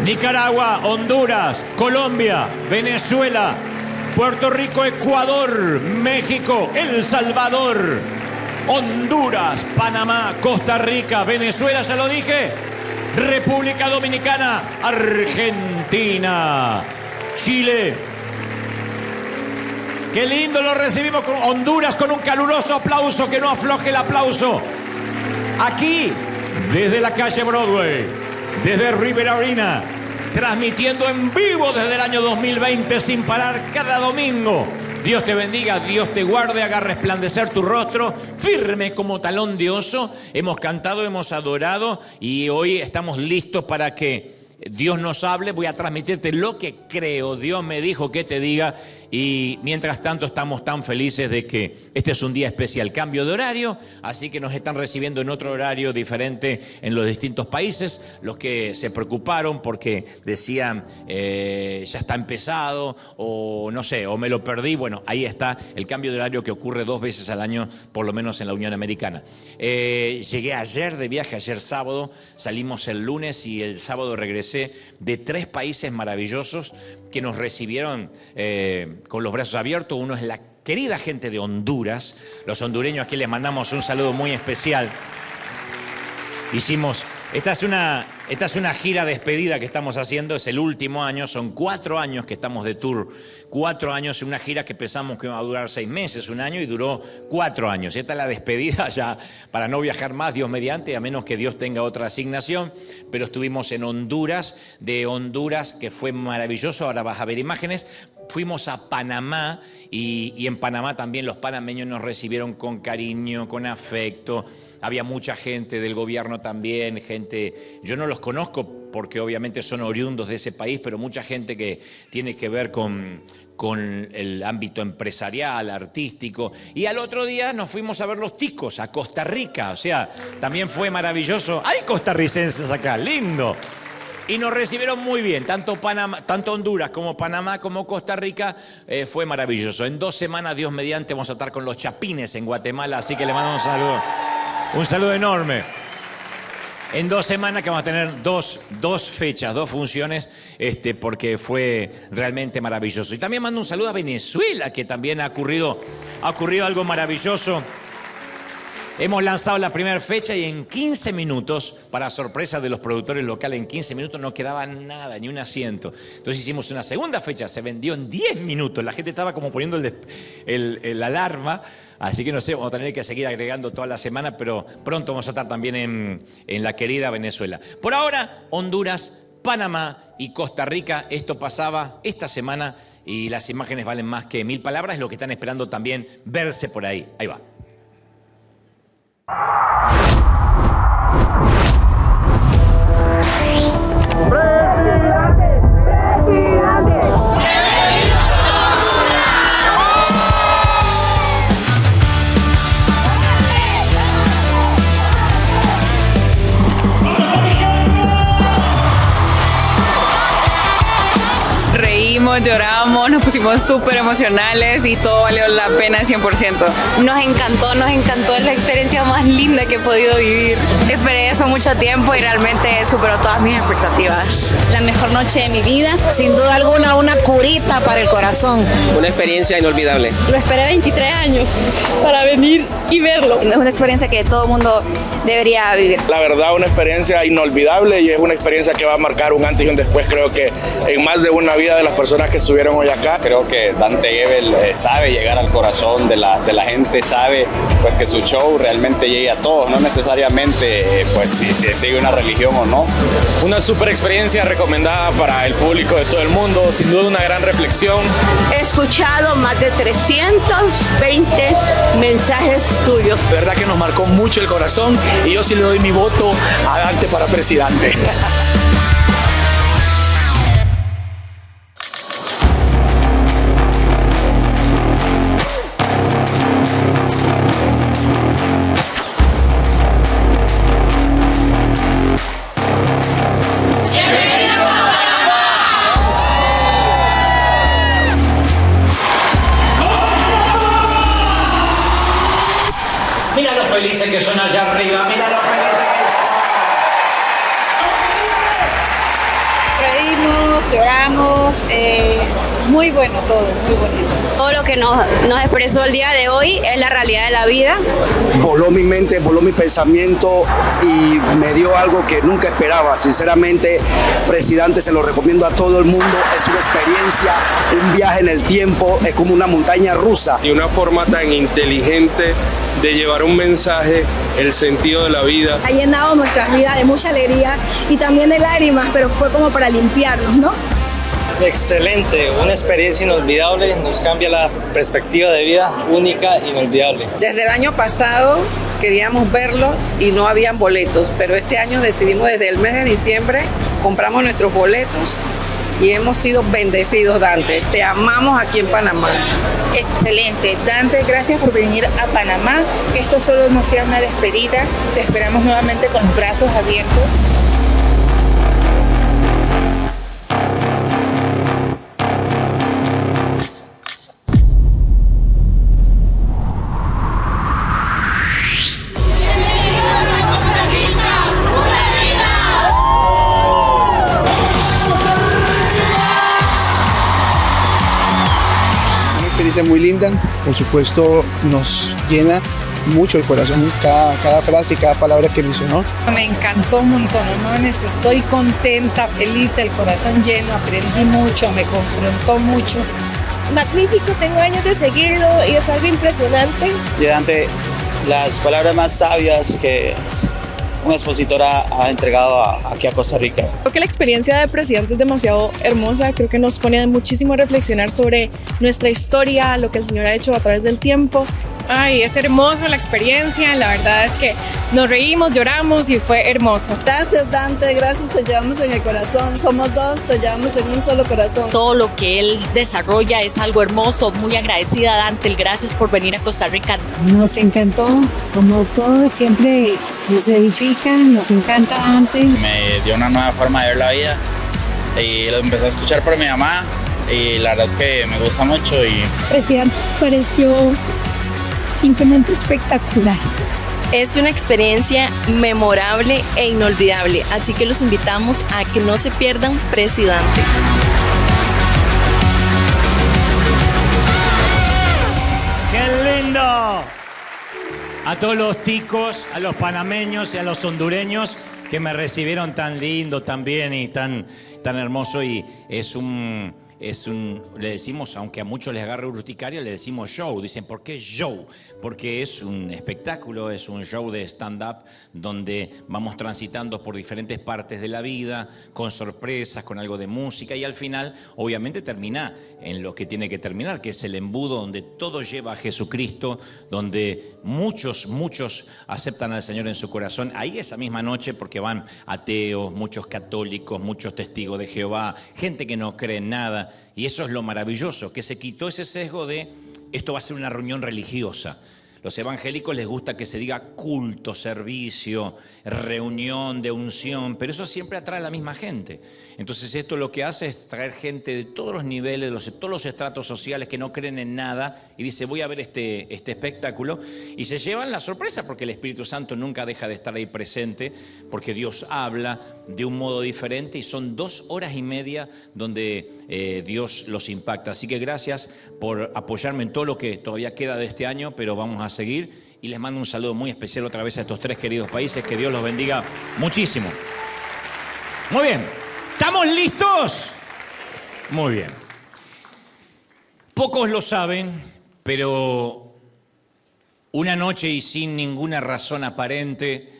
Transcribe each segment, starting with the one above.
Nicaragua, Honduras, Colombia, Venezuela, Puerto Rico, Ecuador, México, El Salvador, Honduras, Panamá, Costa Rica, Venezuela, ya lo dije, República Dominicana, Argentina, Chile. Qué lindo lo recibimos con Honduras con un caluroso aplauso, que no afloje el aplauso. Aquí, desde la calle Broadway, desde River Arena, transmitiendo en vivo desde el año 2020 sin parar cada domingo. Dios te bendiga, Dios te guarde, haga resplandecer tu rostro, firme como talón de oso. Hemos cantado, hemos adorado y hoy estamos listos para que Dios nos hable. Voy a transmitirte lo que creo. Dios me dijo que te diga. Y mientras tanto estamos tan felices de que este es un día especial, cambio de horario, así que nos están recibiendo en otro horario diferente en los distintos países. Los que se preocuparon porque decían ya está empezado o no sé, o me lo perdí, bueno, ahí está el cambio de horario que ocurre 2 veces al año, por lo menos en la Unión Americana. Llegué ayer de viaje, ayer sábado, salimos el lunes y el sábado regresé de 3 países maravillosos que nos recibieron con los brazos abiertos. Uno es la querida gente de Honduras. Los hondureños, aquí les mandamos un saludo muy especial. Esta es una gira despedida que estamos haciendo, es el último año, son 4 años que estamos de tour, 4 años, una gira que pensamos que iba a durar 6 meses, 1 año, y duró 4 años. Esta es la despedida ya para no viajar más, Dios mediante, a menos que Dios tenga otra asignación, pero estuvimos en Honduras, de Honduras, que fue maravilloso, ahora vas a ver imágenes. Fuimos a Panamá y en Panamá también los panameños nos recibieron con cariño, con afecto. Había mucha gente del gobierno también, gente, yo no los conozco porque obviamente son oriundos de ese país, pero mucha gente que tiene que ver con el ámbito empresarial, artístico. Y al otro día nos fuimos a ver los ticos, a Costa Rica, o sea, también fue maravilloso. Hay costarricenses acá, lindo. Y nos recibieron muy bien, tanto Honduras como Panamá como Costa Rica, fue maravilloso. En 2 semanas, Dios mediante, vamos a estar con los Chapines en Guatemala, así que le mando un saludo enorme. En 2 semanas que vamos a tener dos fechas, 2 funciones, porque fue realmente maravilloso. Y también mando un saludo a Venezuela, que también ha ocurrido algo maravilloso. Hemos lanzado la primera fecha y en 15 minutos, para sorpresa de los productores locales, en 15 minutos no quedaba nada, ni un asiento. Entonces hicimos una segunda fecha, se vendió en 10 minutos. La gente estaba como poniendo el alarma, así que no sé, vamos a tener que seguir agregando toda la semana, pero pronto vamos a estar también en la querida Venezuela. Por ahora, Honduras, Panamá y Costa Rica. Esto pasaba esta semana y las imágenes valen más que 1000 palabras, es lo que están esperando también verse por ahí. Ahí va. Reímos, lloramos, nos pusimos súper emocionales y todo valió la pena 100%. Nos encantó es la experiencia más linda que he podido vivir. Esperé eso mucho tiempo y realmente superó todas mis expectativas. La mejor noche de mi vida. Sin duda alguna, una curita para el corazón. Una experiencia inolvidable. Lo esperé 23 años para venir y verlo. Es una experiencia que todo el mundo debería vivir. La verdad, una experiencia inolvidable y es una experiencia que va a marcar un antes y un después, creo que en más de una vida de las personas que estuvieron hoy acá. Creo que Dante Gebel sabe llegar al corazón de la gente, sabe pues que su show realmente llegue a todos, no necesariamente pues si sigue una religión o no. Una super experiencia recomendada para el público de todo el mundo, sin duda una gran reflexión. He escuchado más de 320 mensajes tuyos. De verdad que nos marcó mucho el corazón y yo sí le doy mi voto a Dante para presidente. Mira lo felices que son allá arriba, mira lo felices que son. lloramos, muy bueno todo, muy bonito. Todo lo que nos expresó el día de hoy es la realidad de la vida. Voló mi mente, voló mi pensamiento y me dio algo que nunca esperaba. Sinceramente, presidente, se lo recomiendo a todo el mundo. Es una experiencia, un viaje en el tiempo, es como una montaña rusa. Y una forma tan inteligente de llevar un mensaje, el sentido de la vida. Ha llenado nuestras vidas de mucha alegría y también de lágrimas, pero fue como para limpiarnos, ¿no? Excelente, una experiencia inolvidable, nos cambia la perspectiva de vida, única, inolvidable. Desde el año pasado queríamos verlo y no habían boletos, pero este año decidimos desde el mes de diciembre, compramos nuestros boletos y hemos sido bendecidos, Dante. Te amamos aquí en Panamá. Excelente. Dante, gracias por venir a Panamá. Que esto solo no sea una despedida. Te esperamos nuevamente con los brazos abiertos. Muy linda, por supuesto nos llena mucho el corazón cada frase y cada palabra que mencionó. Me encantó un montón, hermanos. Estoy contenta, feliz, el corazón lleno, aprendí mucho, me confrontó mucho. Magnífico, tengo años de seguirlo y es algo impresionante. Y Dante, las palabras más sabias que un expositor ha entregado aquí a Costa Rica. Creo que la experiencia de presidente es demasiado hermosa, creo que nos pone muchísimo a reflexionar sobre nuestra historia, lo que el Señor ha hecho a través del tiempo. Ay, es hermoso la experiencia, la verdad es que nos reímos, lloramos y fue hermoso. Gracias, Dante, gracias, te llevamos en el corazón, somos dos, te llevamos en un solo corazón. Todo lo que él desarrolla es algo hermoso, muy agradecida, Dante, gracias por venir a Costa Rica. Nos encantó, como todo, siempre nos edifica, nos encanta Dante. Me dio una nueva forma de ver la vida y lo empecé a escuchar por mi mamá y la verdad es que me gusta mucho. Presidente, pareció simplemente espectacular. Es una experiencia memorable e inolvidable, así que los invitamos a que no se pierdan Presidente. ¡Qué lindo! A todos los ticos, a los panameños y a los hondureños que me recibieron tan lindo, tan bien y tan hermoso. Y le decimos, aunque a muchos les agarre urticaria, le decimos show. Dicen, ¿por qué show? Porque es un espectáculo, es un show de stand-up donde vamos transitando por diferentes partes de la vida, con sorpresas, con algo de música y al final, obviamente, termina en lo que tiene que terminar, que es el embudo donde todo lleva a Jesucristo, donde muchos aceptan al Señor en su corazón. Ahí esa misma noche, porque van ateos, muchos católicos, muchos testigos de Jehová, gente que no cree en nada. Y eso es lo maravilloso, que se quitó ese sesgo de esto va a ser una reunión religiosa. Los evangélicos les gusta que se diga culto, servicio, reunión de unción, pero eso siempre atrae a la misma gente. Entonces esto lo que hace es traer gente de todos los niveles, de todos los estratos sociales que no creen en nada y dice voy a ver este espectáculo y se llevan la sorpresa porque el Espíritu Santo nunca deja de estar ahí presente porque Dios habla de un modo diferente y son 2 horas y media donde Dios los impacta. Así que gracias por apoyarme en todo lo que todavía queda de este año, pero vamos a seguir y les mando un saludo muy especial otra vez a estos 3 queridos países. Que Dios los bendiga muchísimo. Muy bien, ¿estamos listos? Muy bien. Pocos lo saben, pero una noche y sin ninguna razón aparente,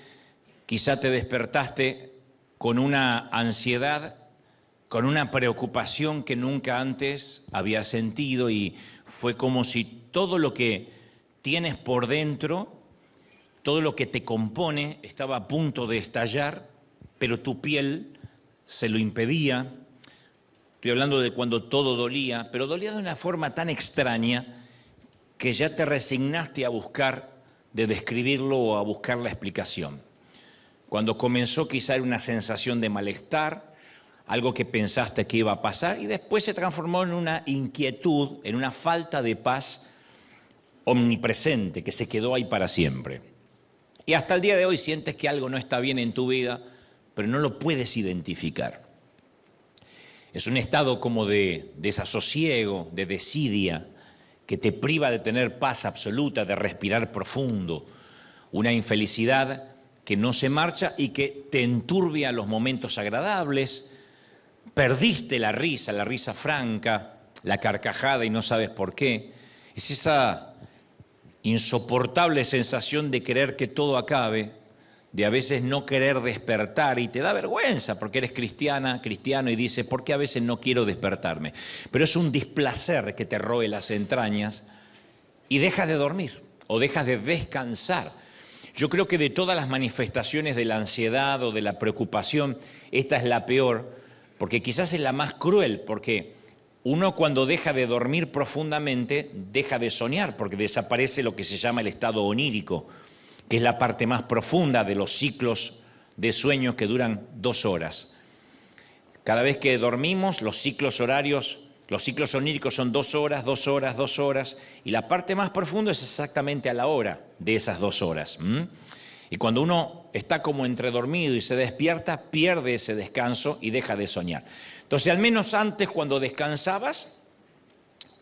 quizá te despertaste con una ansiedad, con una preocupación que nunca antes había sentido y fue como si todo lo que tienes por dentro, todo lo que te compone estaba a punto de estallar, pero tu piel se lo impedía. Estoy hablando de cuando todo dolía, pero dolía de una forma tan extraña que ya te resignaste a buscar de describirlo o a buscar la explicación. Cuando comenzó quizá era una sensación de malestar, algo que pensaste que iba a pasar y después se transformó en una inquietud, en una falta de paz omnipresente que se quedó ahí para siempre. Y hasta el día de hoy sientes que algo no está bien en tu vida, pero no lo puedes identificar. Es un estado como de desasosiego, de desidia, que te priva de tener paz absoluta, de respirar profundo. Una infelicidad que no se marcha y que te enturbia los momentos agradables. Perdiste la risa franca, la carcajada y no sabes por qué. Es esa insoportable sensación de querer que todo acabe, de a veces no querer despertar y te da vergüenza porque eres cristiano y dices, ¿por qué a veces no quiero despertarme? Pero es un displacer que te roe las entrañas y dejas de dormir o dejas de descansar. Yo creo que de todas las manifestaciones de la ansiedad o de la preocupación, esta es la peor, porque quizás es la más cruel, porque uno cuando deja de dormir profundamente, deja de soñar, porque desaparece lo que se llama el estado onírico, que es la parte más profunda de los ciclos de sueño que duran 2 horas. Cada vez que dormimos, los ciclos oníricos son 2 horas, 2 horas, 2 horas, y la parte más profunda es exactamente a la hora de esas 2 horas. Y cuando uno está como entredormido y se despierta, pierde ese descanso y deja de soñar. Entonces, al menos antes, cuando descansabas,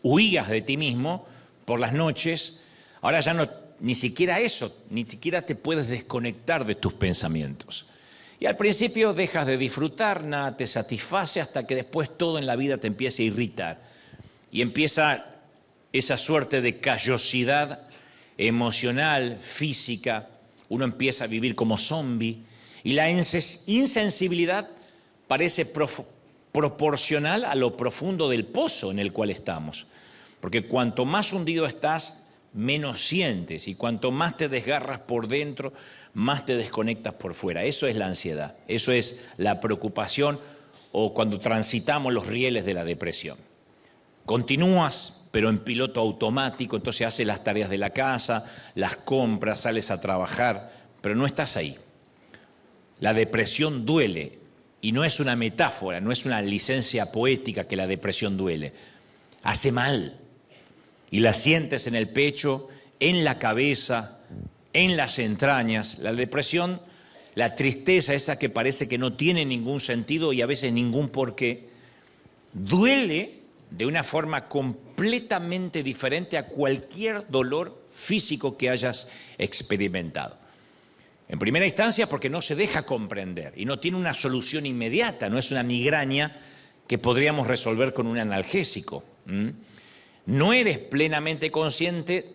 huías de ti mismo por las noches. Ahora ya no, ni siquiera eso, ni siquiera te puedes desconectar de tus pensamientos. Y al principio dejas de disfrutar, nada te satisface, hasta que después todo en la vida te empieza a irritar. Y empieza esa suerte de callosidad emocional, física. Uno empieza a vivir como zombie. Y la insensibilidad parece proporcional a lo profundo del pozo en el cual estamos. Porque cuanto más hundido estás, menos sientes, y cuanto más te desgarras por dentro, más te desconectas por fuera. Eso es la ansiedad, eso es la preocupación, o cuando transitamos los rieles de la depresión. Continúas, pero en piloto automático, entonces haces las tareas de la casa, las compras, sales a trabajar, pero no estás ahí. La depresión duele, y no es una metáfora, no es una licencia poética que la depresión duele. Hace mal. Y la sientes en el pecho, en la cabeza, en las entrañas. La depresión, la tristeza esa que parece que no tiene ningún sentido y a veces ningún porqué, duele de una forma completamente diferente a cualquier dolor físico que hayas experimentado. En primera instancia porque no se deja comprender y no tiene una solución inmediata, no es una migraña que podríamos resolver con un analgésico. No eres plenamente consciente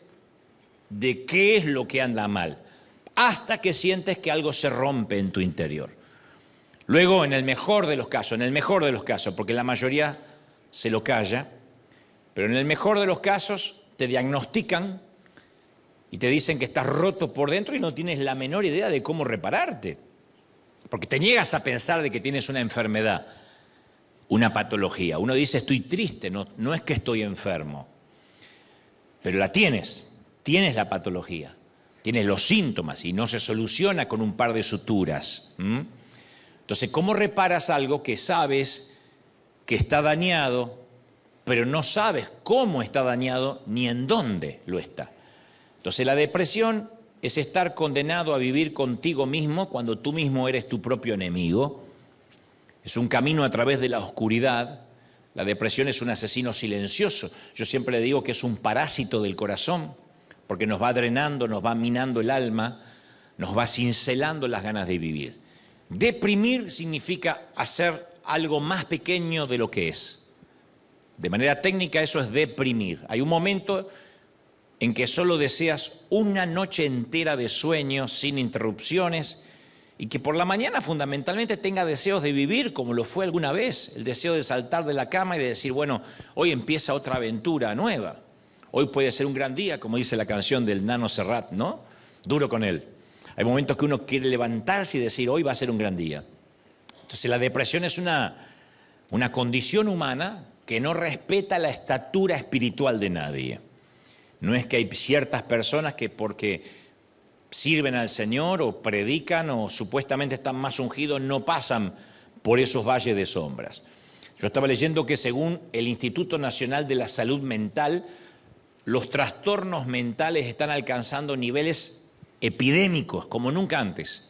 de qué es lo que anda mal, hasta que sientes que algo se rompe en tu interior. Luego, en el mejor de los casos, porque la mayoría se lo calla, pero en el mejor de los casos te diagnostican y te dicen que estás roto por dentro y no tienes la menor idea de cómo repararte, porque te niegas a pensar de que tienes una enfermedad, una patología. Uno dice, estoy triste, no es que estoy enfermo, pero la tienes la patología, tienes los síntomas y no se soluciona con un par de suturas. Entonces, ¿cómo reparas algo que sabes que está dañado, pero no sabes cómo está dañado ni en dónde lo está? Entonces, la depresión es estar condenado a vivir contigo mismo cuando tú mismo eres tu propio enemigo. Es un camino a través de la oscuridad. La depresión es un asesino silencioso. Yo siempre le digo que es un parásito del corazón, porque nos va drenando, nos va minando el alma, nos va cincelando las ganas de vivir. Deprimir significa hacer algo más pequeño de lo que es. De manera técnica eso es deprimir. Hay un momento en que solo deseas una noche entera de sueño sin interrupciones, y que por la mañana fundamentalmente tenga deseos de vivir como lo fue alguna vez, el deseo de saltar de la cama y de decir, bueno, hoy empieza otra aventura nueva, hoy puede ser un gran día, como dice la canción del Nano Serrat, ¿no? Duro con él. Hay momentos que uno quiere levantarse y decir, hoy va a ser un gran día. Entonces la depresión es una condición humana que no respeta la estatura espiritual de nadie. No es que hay ciertas personas que porque sirven al Señor o predican o supuestamente están más ungidos, no pasan por esos valles de sombras. Yo estaba leyendo que según el Instituto Nacional de la Salud Mental, los trastornos mentales están alcanzando niveles epidémicos como nunca antes.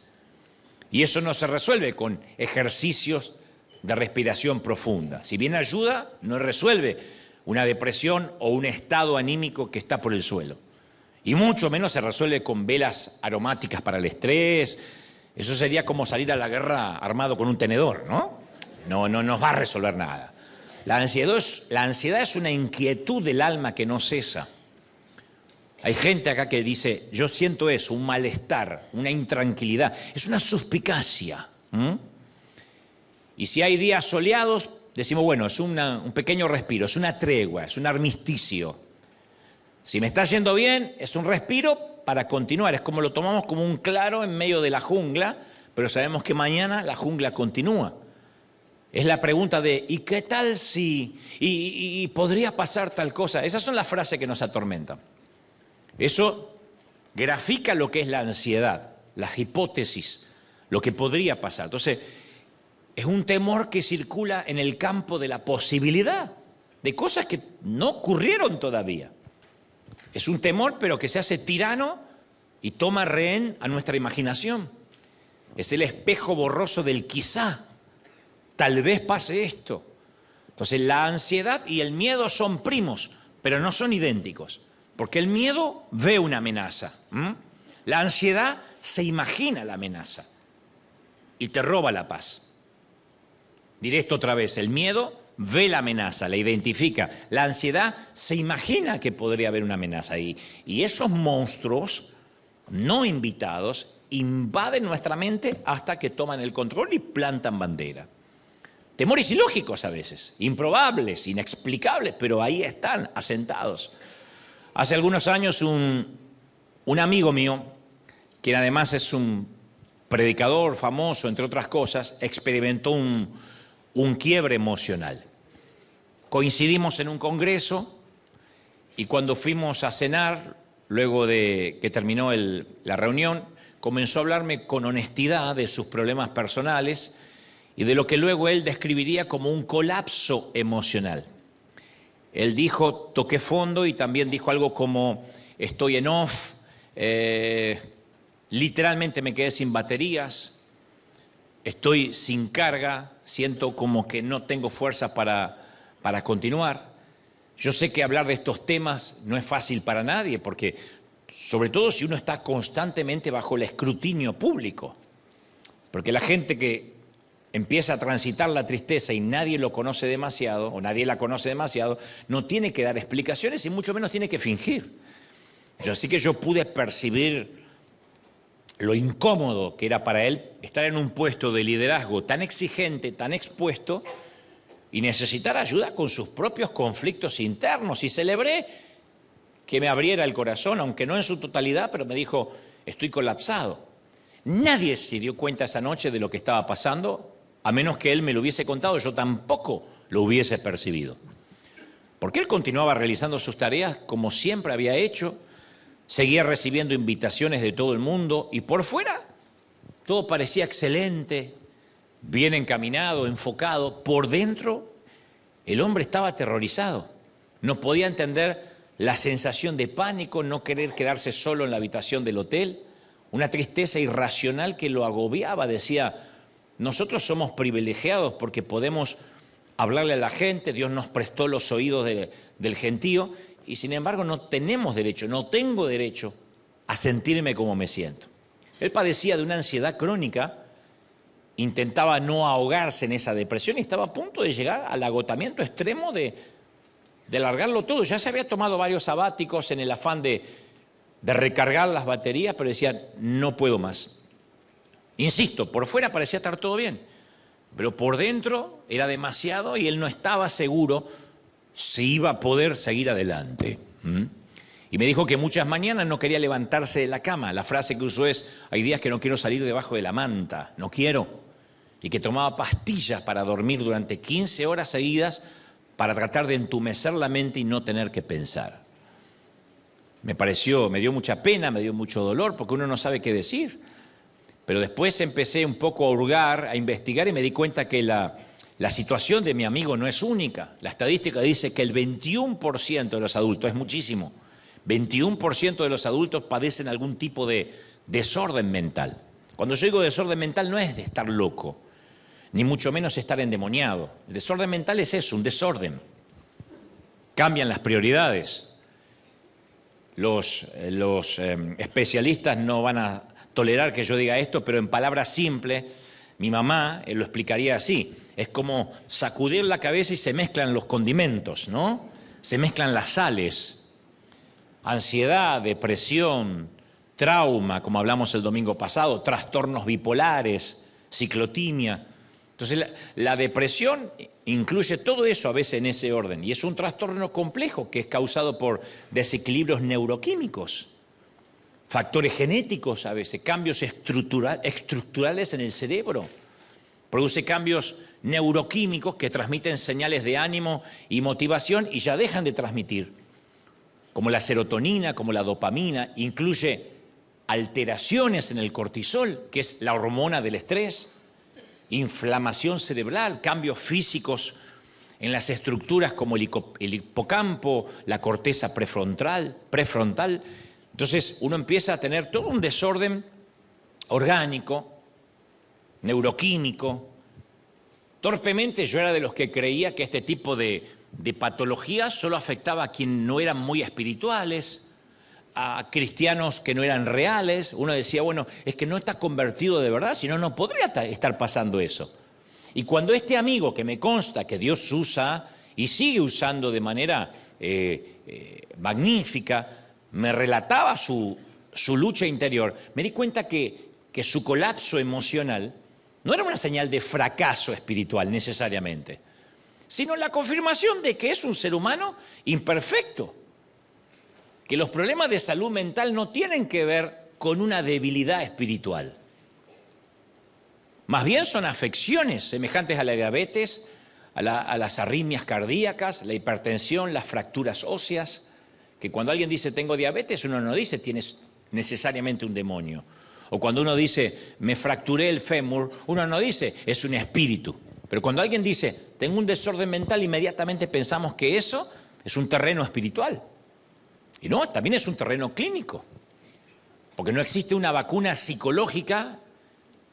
Y eso no se resuelve con ejercicios de respiración profunda. Si bien ayuda, no resuelve una depresión o un estado anímico que está por el suelo. Y mucho menos se resuelve con velas aromáticas para el estrés. Eso sería como salir a la guerra armado con un tenedor, ¿no? No nos va a resolver nada. La ansiedad es una inquietud del alma que no cesa. Hay gente acá que dice, yo siento eso, un malestar, una intranquilidad. Es una suspicacia. Y si hay días soleados, decimos, bueno, es un pequeño respiro, es una tregua, es un armisticio. Si me está yendo bien, es un respiro para continuar. Es como lo tomamos como un claro en medio de la jungla, pero sabemos que mañana la jungla continúa. Es la pregunta de, ¿y qué tal si? ¿Y podría pasar tal cosa? Esas son las frases que nos atormentan. Eso grafica lo que es la ansiedad, las hipótesis, lo que podría pasar. Entonces, es un temor que circula en el campo de la posibilidad de cosas que no ocurrieron todavía. Es un temor, pero que se hace tirano y toma rehén a nuestra imaginación. Es el espejo borroso del quizá. Tal vez pase esto. Entonces, la ansiedad y el miedo son primos, pero no son idénticos. Porque el miedo ve una amenaza. La ansiedad se imagina la amenaza y te roba la paz. Diré esto otra vez, el miedo ve la amenaza, la identifica. La ansiedad se imagina que podría haber una amenaza y esos monstruos no invitados invaden nuestra mente hasta que toman el control y plantan bandera. Temores ilógicos a veces, improbables, inexplicables, pero ahí están, asentados. Hace algunos años un amigo mío, quien además es un predicador famoso, entre otras cosas, experimentó un quiebre emocional. Coincidimos en un congreso y cuando fuimos a cenar, luego de que terminó la reunión, comenzó a hablarme con honestidad de sus problemas personales y de lo que luego él describiría como un colapso emocional. Él dijo, toqué fondo y también dijo algo como, estoy en off, literalmente me quedé sin baterías, estoy sin carga, siento como que no tengo fuerza para continuar. Yo sé que hablar de estos temas no es fácil para nadie, porque sobre todo si uno está constantemente bajo el escrutinio público, porque la gente que empieza a transitar la tristeza y nadie lo conoce demasiado, o nadie la conoce demasiado, no tiene que dar explicaciones y mucho menos tiene que fingir. Así que yo pude percibir lo incómodo que era para él estar en un puesto de liderazgo tan exigente, tan expuesto, y necesitar ayuda con sus propios conflictos internos. Y celebré que me abriera el corazón, aunque no en su totalidad, pero me dijo, estoy colapsado. Nadie se dio cuenta esa noche de lo que estaba pasando, a menos que él me lo hubiese contado, yo tampoco lo hubiese percibido. Porque él continuaba realizando sus tareas como siempre había hecho, seguía recibiendo invitaciones de todo el mundo y por fuera todo parecía excelente, bien encaminado, enfocado. Por dentro el hombre estaba aterrorizado, no podía entender la sensación de pánico, no querer quedarse solo en la habitación del hotel, una tristeza irracional que lo agobiaba. Decía, nosotros somos privilegiados porque podemos hablarle a la gente, Dios nos prestó los oídos del gentío y sin embargo no tenemos derecho, no tengo derecho a sentirme como me siento. Él padecía de una ansiedad crónica, intentaba no ahogarse en esa depresión y estaba a punto de llegar al agotamiento extremo de largarlo todo. Ya se había tomado varios sabáticos en el afán de recargar las baterías, pero decía, no puedo más. Insisto, por fuera parecía estar todo bien, pero por dentro era demasiado y él no estaba seguro si iba a poder seguir adelante. Y me dijo que muchas mañanas no quería levantarse de la cama. La frase que usó es, hay días que no quiero salir debajo de la manta, no quiero. Y que tomaba pastillas para dormir durante 15 horas seguidas para tratar de entumecer la mente y no tener que pensar. Me dio mucha pena, me dio mucho dolor, porque uno no sabe qué decir. Pero después empecé un poco a hurgar, a investigar y me di cuenta que la situación de mi amigo no es única. La estadística dice que el 21% de los adultos, es muchísimo, 21% de los adultos padecen algún tipo de desorden mental. Cuando yo digo desorden mental no es de estar loco, ni mucho menos estar endemoniado. El desorden mental es eso, un desorden. Cambian las prioridades. Los especialistas no van a tolerar que yo diga esto, pero en palabras simples, mi mamá lo explicaría así. Es como sacudir la cabeza y se mezclan los condimentos, ¿no? Se mezclan las sales. Ansiedad, depresión, trauma, como hablamos el domingo pasado, trastornos bipolares, ciclotimia. Entonces la depresión incluye todo eso a veces en ese orden y es un trastorno complejo que es causado por desequilibrios neuroquímicos, factores genéticos a veces, cambios estructurales en el cerebro. Produce cambios neuroquímicos que transmiten señales de ánimo y motivación y ya dejan de transmitir, como la serotonina, como la dopamina. Incluye alteraciones en el cortisol, que es la hormona del estrés, inflamación cerebral, cambios físicos en las estructuras como el hipocampo, la corteza prefrontal. Entonces uno empieza a tener todo un desorden orgánico, neuroquímico. Torpemente yo era de los que creía que este tipo de patología solo afectaba a quienes no eran muy espirituales, a cristianos que no eran reales. Uno decía, bueno, es que no está convertido de verdad, si no, no podría estar pasando eso. Y cuando este amigo, que me consta que Dios usa y sigue usando de manera magnífica, me relataba su lucha interior, me di cuenta que su colapso emocional no era una señal de fracaso espiritual necesariamente, sino la confirmación de que es un ser humano imperfecto, que los problemas de salud mental no tienen que ver con una debilidad espiritual. Más bien son afecciones semejantes a la diabetes, a las arritmias cardíacas, la hipertensión, las fracturas óseas, que cuando alguien dice tengo diabetes, uno no dice tienes necesariamente un demonio. O cuando uno dice me fracturé el fémur, uno no dice es un espíritu. Pero cuando alguien dice tengo un desorden mental, inmediatamente pensamos que eso es un terreno espiritual. Y no, también es un terreno clínico, porque no existe una vacuna psicológica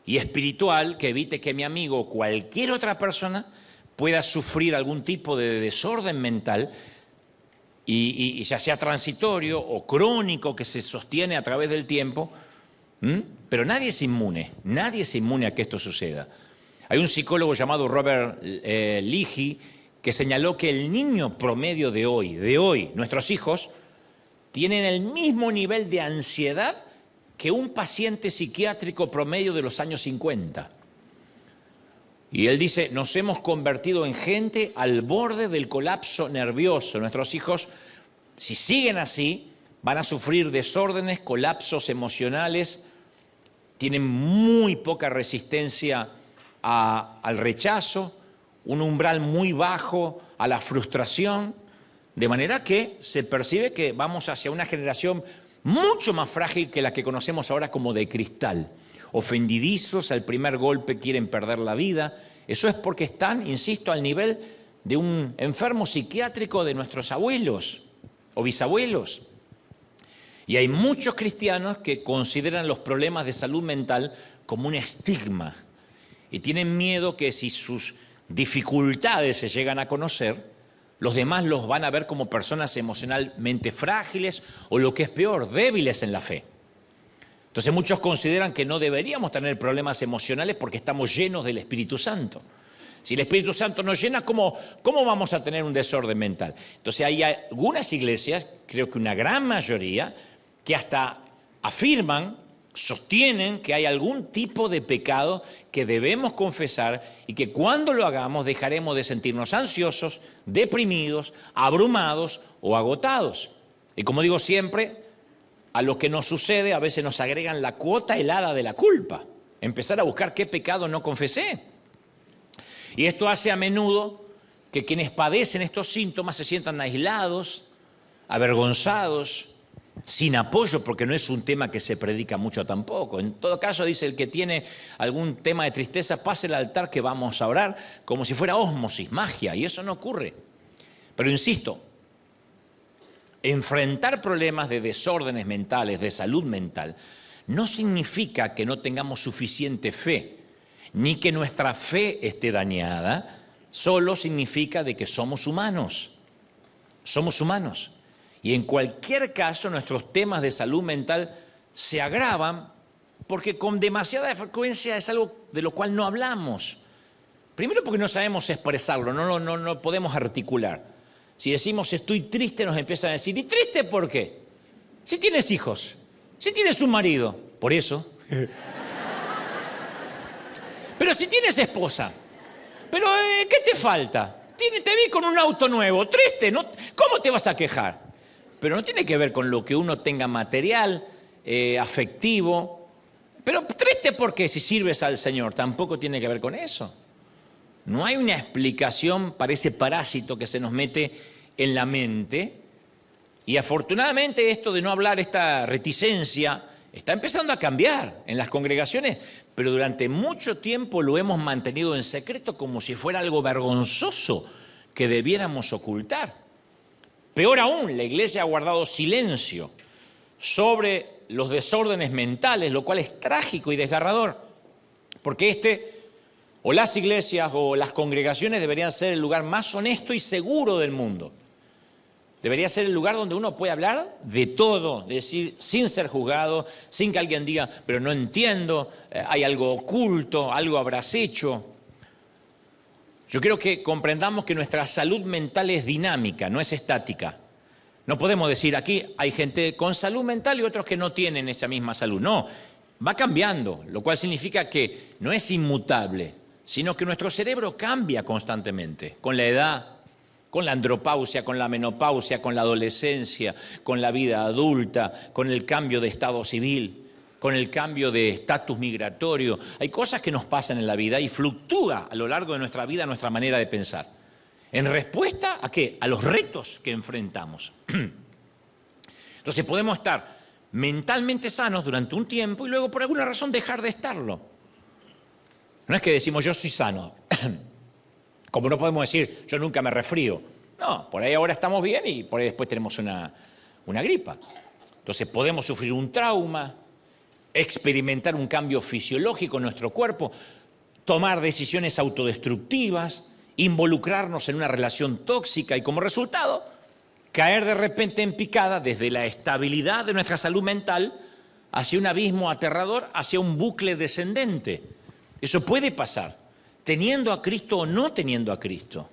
y espiritual que evite que mi amigo o cualquier otra persona pueda sufrir algún tipo de desorden mental, y ya sea transitorio o crónico, que se sostiene a través del tiempo, pero nadie es inmune a que esto suceda. Hay un psicólogo llamado Robert Leahy que señaló que el niño promedio de hoy, nuestros hijos, tienen el mismo nivel de ansiedad que un paciente psiquiátrico promedio de los años 50. Y él dice, nos hemos convertido en gente al borde del colapso nervioso. Nuestros hijos, si siguen así, van a sufrir desórdenes, colapsos emocionales, tienen muy poca resistencia al rechazo, un umbral muy bajo a la frustración, de manera que se percibe que vamos hacia una generación mucho más frágil que la que conocemos ahora como de cristal. Ofendidizos, al primer golpe quieren perder la vida. Eso es porque están, insisto, al nivel de un enfermo psiquiátrico de nuestros abuelos o bisabuelos. Y hay muchos cristianos que consideran los problemas de salud mental como un estigma y tienen miedo que si sus dificultades se llegan a conocer, los demás los van a ver como personas emocionalmente frágiles o, lo que es peor, débiles en la fe. Entonces muchos consideran que no deberíamos tener problemas emocionales porque estamos llenos del Espíritu Santo. Si el Espíritu Santo nos llena, ¿cómo vamos a tener un desorden mental? Entonces hay algunas iglesias, creo que una gran mayoría, que hasta afirman, sostienen que hay algún tipo de pecado que debemos confesar y que cuando lo hagamos dejaremos de sentirnos ansiosos, deprimidos, abrumados o agotados. Y como digo siempre, a lo que nos sucede a veces nos agregan la cuota helada de la culpa. Empezar a buscar qué pecado no confesé. Y esto hace a menudo que quienes padecen estos síntomas se sientan aislados, avergonzados, sin apoyo, porque no es un tema que se predica mucho tampoco. En todo caso, dice el que tiene algún tema de tristeza, pase al altar que vamos a orar, como si fuera ósmosis, magia, y eso no ocurre. Pero insisto, enfrentar problemas de desórdenes mentales, de salud mental, no significa que no tengamos suficiente fe ni que nuestra fe esté dañada, solo significa de que somos humanos. Somos humanos. Y en cualquier caso, nuestros temas de salud mental se agravan porque con demasiada frecuencia es algo de lo cual no hablamos. Primero porque no sabemos expresarlo, no podemos articular. Si decimos estoy triste, nos empiezan a decir, ¿y triste por qué? Si tienes hijos, si tienes un marido, por eso. Pero si tienes esposa, pero ¿qué te falta? Te vi con un auto nuevo, triste, ¿no? ¿Cómo te vas a quejar? Pero no tiene que ver con lo que uno tenga material, afectivo. Pero triste porque si sirves al Señor, tampoco tiene que ver con eso. No hay una explicación para ese parásito que se nos mete en la mente. Y afortunadamente esto de no hablar, esta reticencia, está empezando a cambiar en las congregaciones, pero durante mucho tiempo lo hemos mantenido en secreto como si fuera algo vergonzoso que debiéramos ocultar. Peor aún, la iglesia ha guardado silencio sobre los desórdenes mentales, lo cual es trágico y desgarrador, porque o las iglesias o las congregaciones deberían ser el lugar más honesto y seguro del mundo. Debería ser el lugar donde uno puede hablar de todo, decir, sin ser juzgado, sin que alguien diga, pero no entiendo, hay algo oculto, algo habrás hecho. Yo quiero que comprendamos que nuestra salud mental es dinámica, no es estática. No podemos decir, aquí hay gente con salud mental y otros que no tienen esa misma salud. No, va cambiando, lo cual significa que no es inmutable, sino que nuestro cerebro cambia constantemente, con la edad, con la andropausia, con la menopausia, con la adolescencia, con la vida adulta, con el cambio de estado civil, con el cambio de estatus migratorio. Hay cosas que nos pasan en la vida y fluctúa a lo largo de nuestra vida nuestra manera de pensar. ¿En respuesta a qué? A los retos que enfrentamos. Entonces podemos estar mentalmente sanos durante un tiempo y luego por alguna razón dejar de estarlo. No es que decimos yo soy sano. Como no podemos decir yo nunca me resfrío. No, por ahí ahora estamos bien y por ahí después tenemos una gripa. Entonces podemos sufrir un trauma, experimentar un cambio fisiológico en nuestro cuerpo, tomar decisiones autodestructivas, involucrarnos en una relación tóxica y como resultado caer de repente en picada desde la estabilidad de nuestra salud mental hacia un abismo aterrador, hacia un bucle descendente. Eso puede pasar, teniendo a Cristo o no teniendo a Cristo.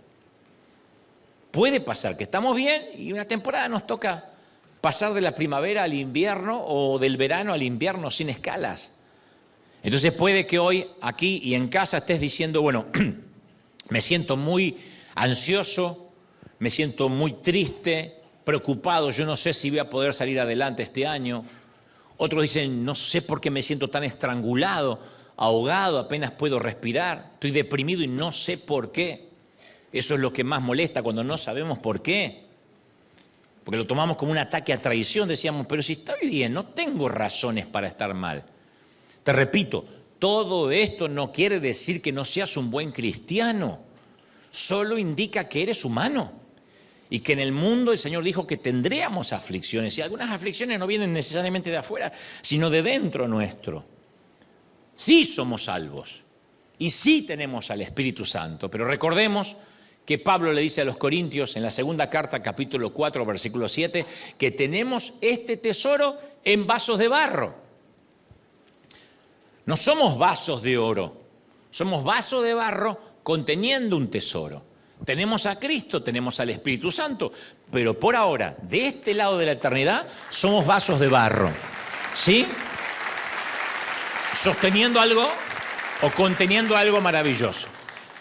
Puede pasar que estamos bien y una temporada nos toca pasar de la primavera al invierno o del verano al invierno sin escalas. Entonces puede que hoy aquí y en casa estés diciendo, bueno, me siento muy ansioso, me siento muy triste, preocupado, yo no sé si voy a poder salir adelante este año. Otros dicen, no sé por qué me siento tan estrangulado, ahogado, apenas puedo respirar, estoy deprimido y no sé por qué. Eso es lo que más molesta cuando no sabemos por qué. Porque lo tomamos como un ataque a traición, decíamos, pero si estoy bien, no tengo razones para estar mal. Te repito, todo esto no quiere decir que no seas un buen cristiano, solo indica que eres humano y que en el mundo el Señor dijo que tendríamos aflicciones y algunas aflicciones no vienen necesariamente de afuera, sino de dentro nuestro. Sí somos salvos y sí tenemos al Espíritu Santo, pero recordemos que Pablo le dice a los Corintios en la segunda carta, capítulo 4, versículo 7, que tenemos este tesoro en vasos de barro. No somos vasos de oro, somos vasos de barro conteniendo un tesoro. Tenemos a Cristo, tenemos al Espíritu Santo, pero por ahora, de este lado de la eternidad, somos vasos de barro. ¿Sí? Sosteniendo algo o conteniendo algo maravilloso.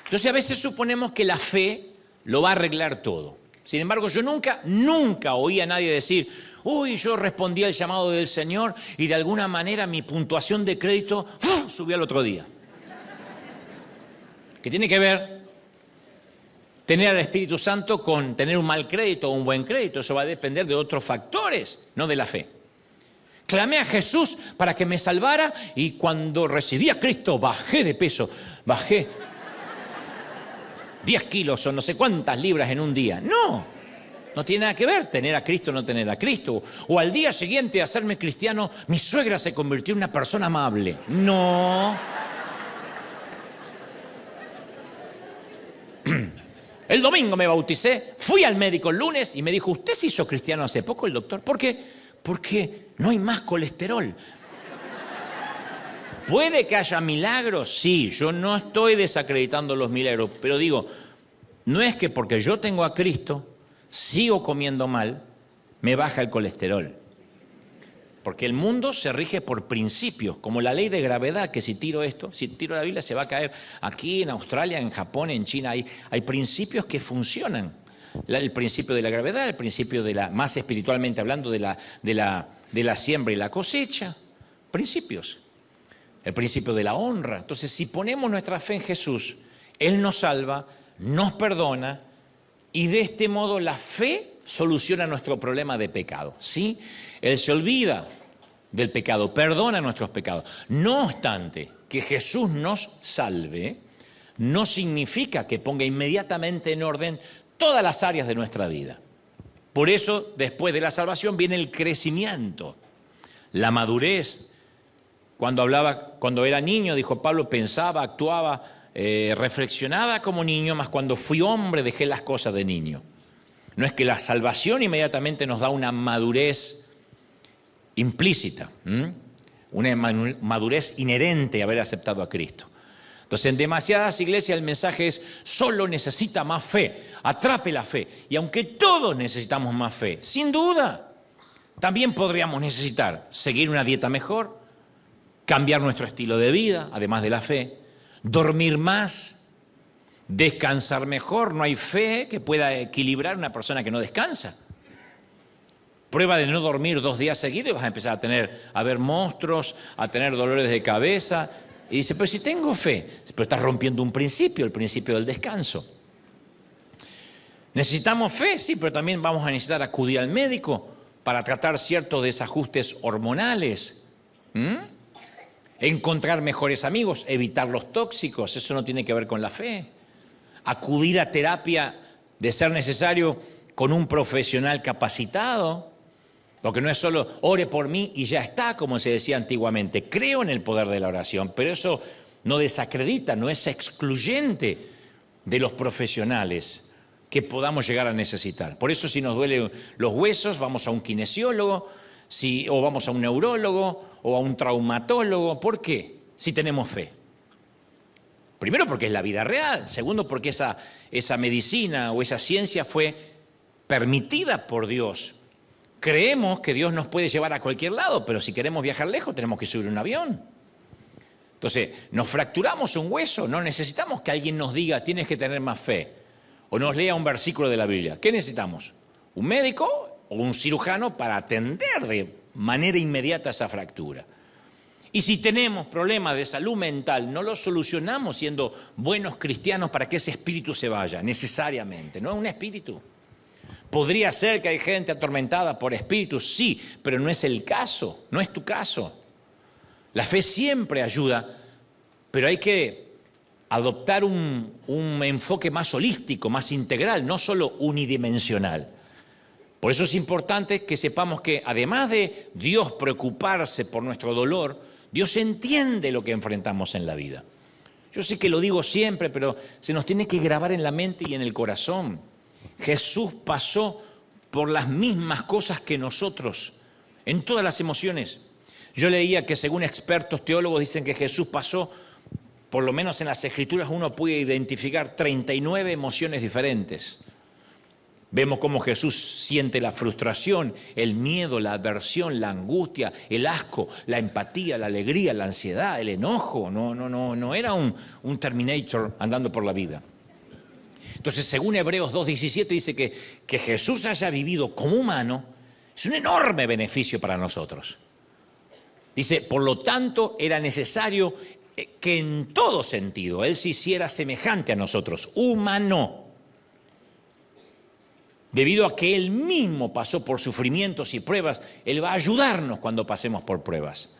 Entonces a veces suponemos que la fe lo va a arreglar todo. Sin embargo, yo nunca oí a nadie decir, uy, yo respondí al llamado del Señor y de alguna manera mi puntuación de crédito subió al otro día. ¿Qué tiene que ver tener al Espíritu Santo con tener un mal crédito o un buen crédito? Eso va a depender de otros factores, no de la fe. Clamé a Jesús para que me salvara y cuando recibí a Cristo bajé de peso, bajé 10 kilos o no sé cuántas libras en un día. No tiene nada que ver tener a Cristo o no tener a Cristo. O al día siguiente de hacerme cristiano, mi suegra se convirtió en una persona amable. No. El domingo me bauticé, fui al médico el lunes y me dijo, ¿usted se hizo cristiano hace poco, el doctor? ¿Por qué? Porque no hay más colesterol. ¿Puede que haya milagros? Sí, yo no estoy desacreditando los milagros, pero digo, no es que porque yo tengo a Cristo, sigo comiendo mal, me baja el colesterol. Porque el mundo se rige por principios, como la ley de gravedad, que si tiro esto, si tiro la Biblia se va a caer. Aquí en Australia, en Japón, en China, hay principios que funcionan. El principio de la gravedad, el principio de la, más espiritualmente hablando, de la siembra y la cosecha. Principios. El principio de la honra. Entonces, si ponemos nuestra fe en Jesús, Él nos salva, nos perdona, y de este modo la fe soluciona nuestro problema de pecado, ¿sí? Él se olvida del pecado, perdona nuestros pecados. No obstante, que Jesús nos salve no significa que ponga inmediatamente en orden todas las áreas de nuestra vida. Por eso, después de la salvación viene el crecimiento, la madurez. Cuando era niño, dijo Pablo, pensaba, actuaba, reflexionaba como niño, mas cuando fui hombre dejé las cosas de niño. No es que la salvación inmediatamente nos da una madurez implícita, una madurez inherente a haber aceptado a Cristo. Entonces, en demasiadas iglesias el mensaje es, solo necesita más fe, atrape la fe. Y aunque todos necesitamos más fe, sin duda, también podríamos necesitar seguir una dieta mejor, cambiar nuestro estilo de vida, además de la fe, dormir más, descansar mejor. No hay fe que pueda equilibrar una persona que no descansa. Prueba de no dormir 2 días seguidos y vas a empezar a ver monstruos, a tener dolores de cabeza. Y dice, pero si tengo fe, pero estás rompiendo un principio, el principio del descanso. Necesitamos fe, sí, pero también vamos a necesitar acudir al médico para tratar ciertos desajustes hormonales. Encontrar mejores amigos, evitar los tóxicos, eso no tiene que ver con la fe. Acudir a terapia, de ser necesario, con un profesional capacitado, porque no es solo ore por mí y ya está, como se decía antiguamente. Creo en el poder de la oración, pero eso no desacredita, no es excluyente de los profesionales que podamos llegar a necesitar. Por eso, si nos duelen los huesos, vamos a un kinesiólogo, o vamos a un neurólogo o a un traumatólogo. ¿Por qué? Si tenemos fe. Primero, porque es la vida real. Segundo, porque esa medicina o esa ciencia fue permitida por Dios. Creemos que Dios nos puede llevar a cualquier lado, pero si queremos viajar lejos tenemos que subir un avión. Entonces, nos fracturamos un hueso, no necesitamos que alguien nos diga tienes que tener más fe o nos lea un versículo de la Biblia. ¿Qué necesitamos? ¿Un médico o un cirujano para atender de manera inmediata esa fractura? Y si tenemos problemas de salud mental, no los solucionamos siendo buenos cristianos para que ese espíritu se vaya, necesariamente. No es un espíritu. Podría ser que hay gente atormentada por espíritus, sí, pero no es el caso, no es tu caso. La fe siempre ayuda, pero hay que adoptar un enfoque más holístico, más integral, no solo unidimensional. Por eso es importante que sepamos que además de Dios preocuparse por nuestro dolor, Dios entiende lo que enfrentamos en la vida. Yo sé que lo digo siempre, pero se nos tiene que grabar en la mente y en el corazón. Jesús pasó por las mismas cosas que nosotros, en todas las emociones. Yo leía que según expertos teólogos dicen que Jesús pasó, por lo menos en las Escrituras uno puede identificar 39 emociones diferentes. Vemos cómo Jesús siente la frustración, el miedo, la aversión, la angustia, el asco, la empatía, la alegría, la ansiedad, el enojo. No era un Terminator andando por la vida. Entonces, según Hebreos 2:17 dice que Jesús haya vivido como humano es un enorme beneficio para nosotros. Dice, por lo tanto, era necesario que en todo sentido Él se hiciera semejante a nosotros, humano. Debido a que Él mismo pasó por sufrimientos y pruebas, Él va a ayudarnos cuando pasemos por pruebas.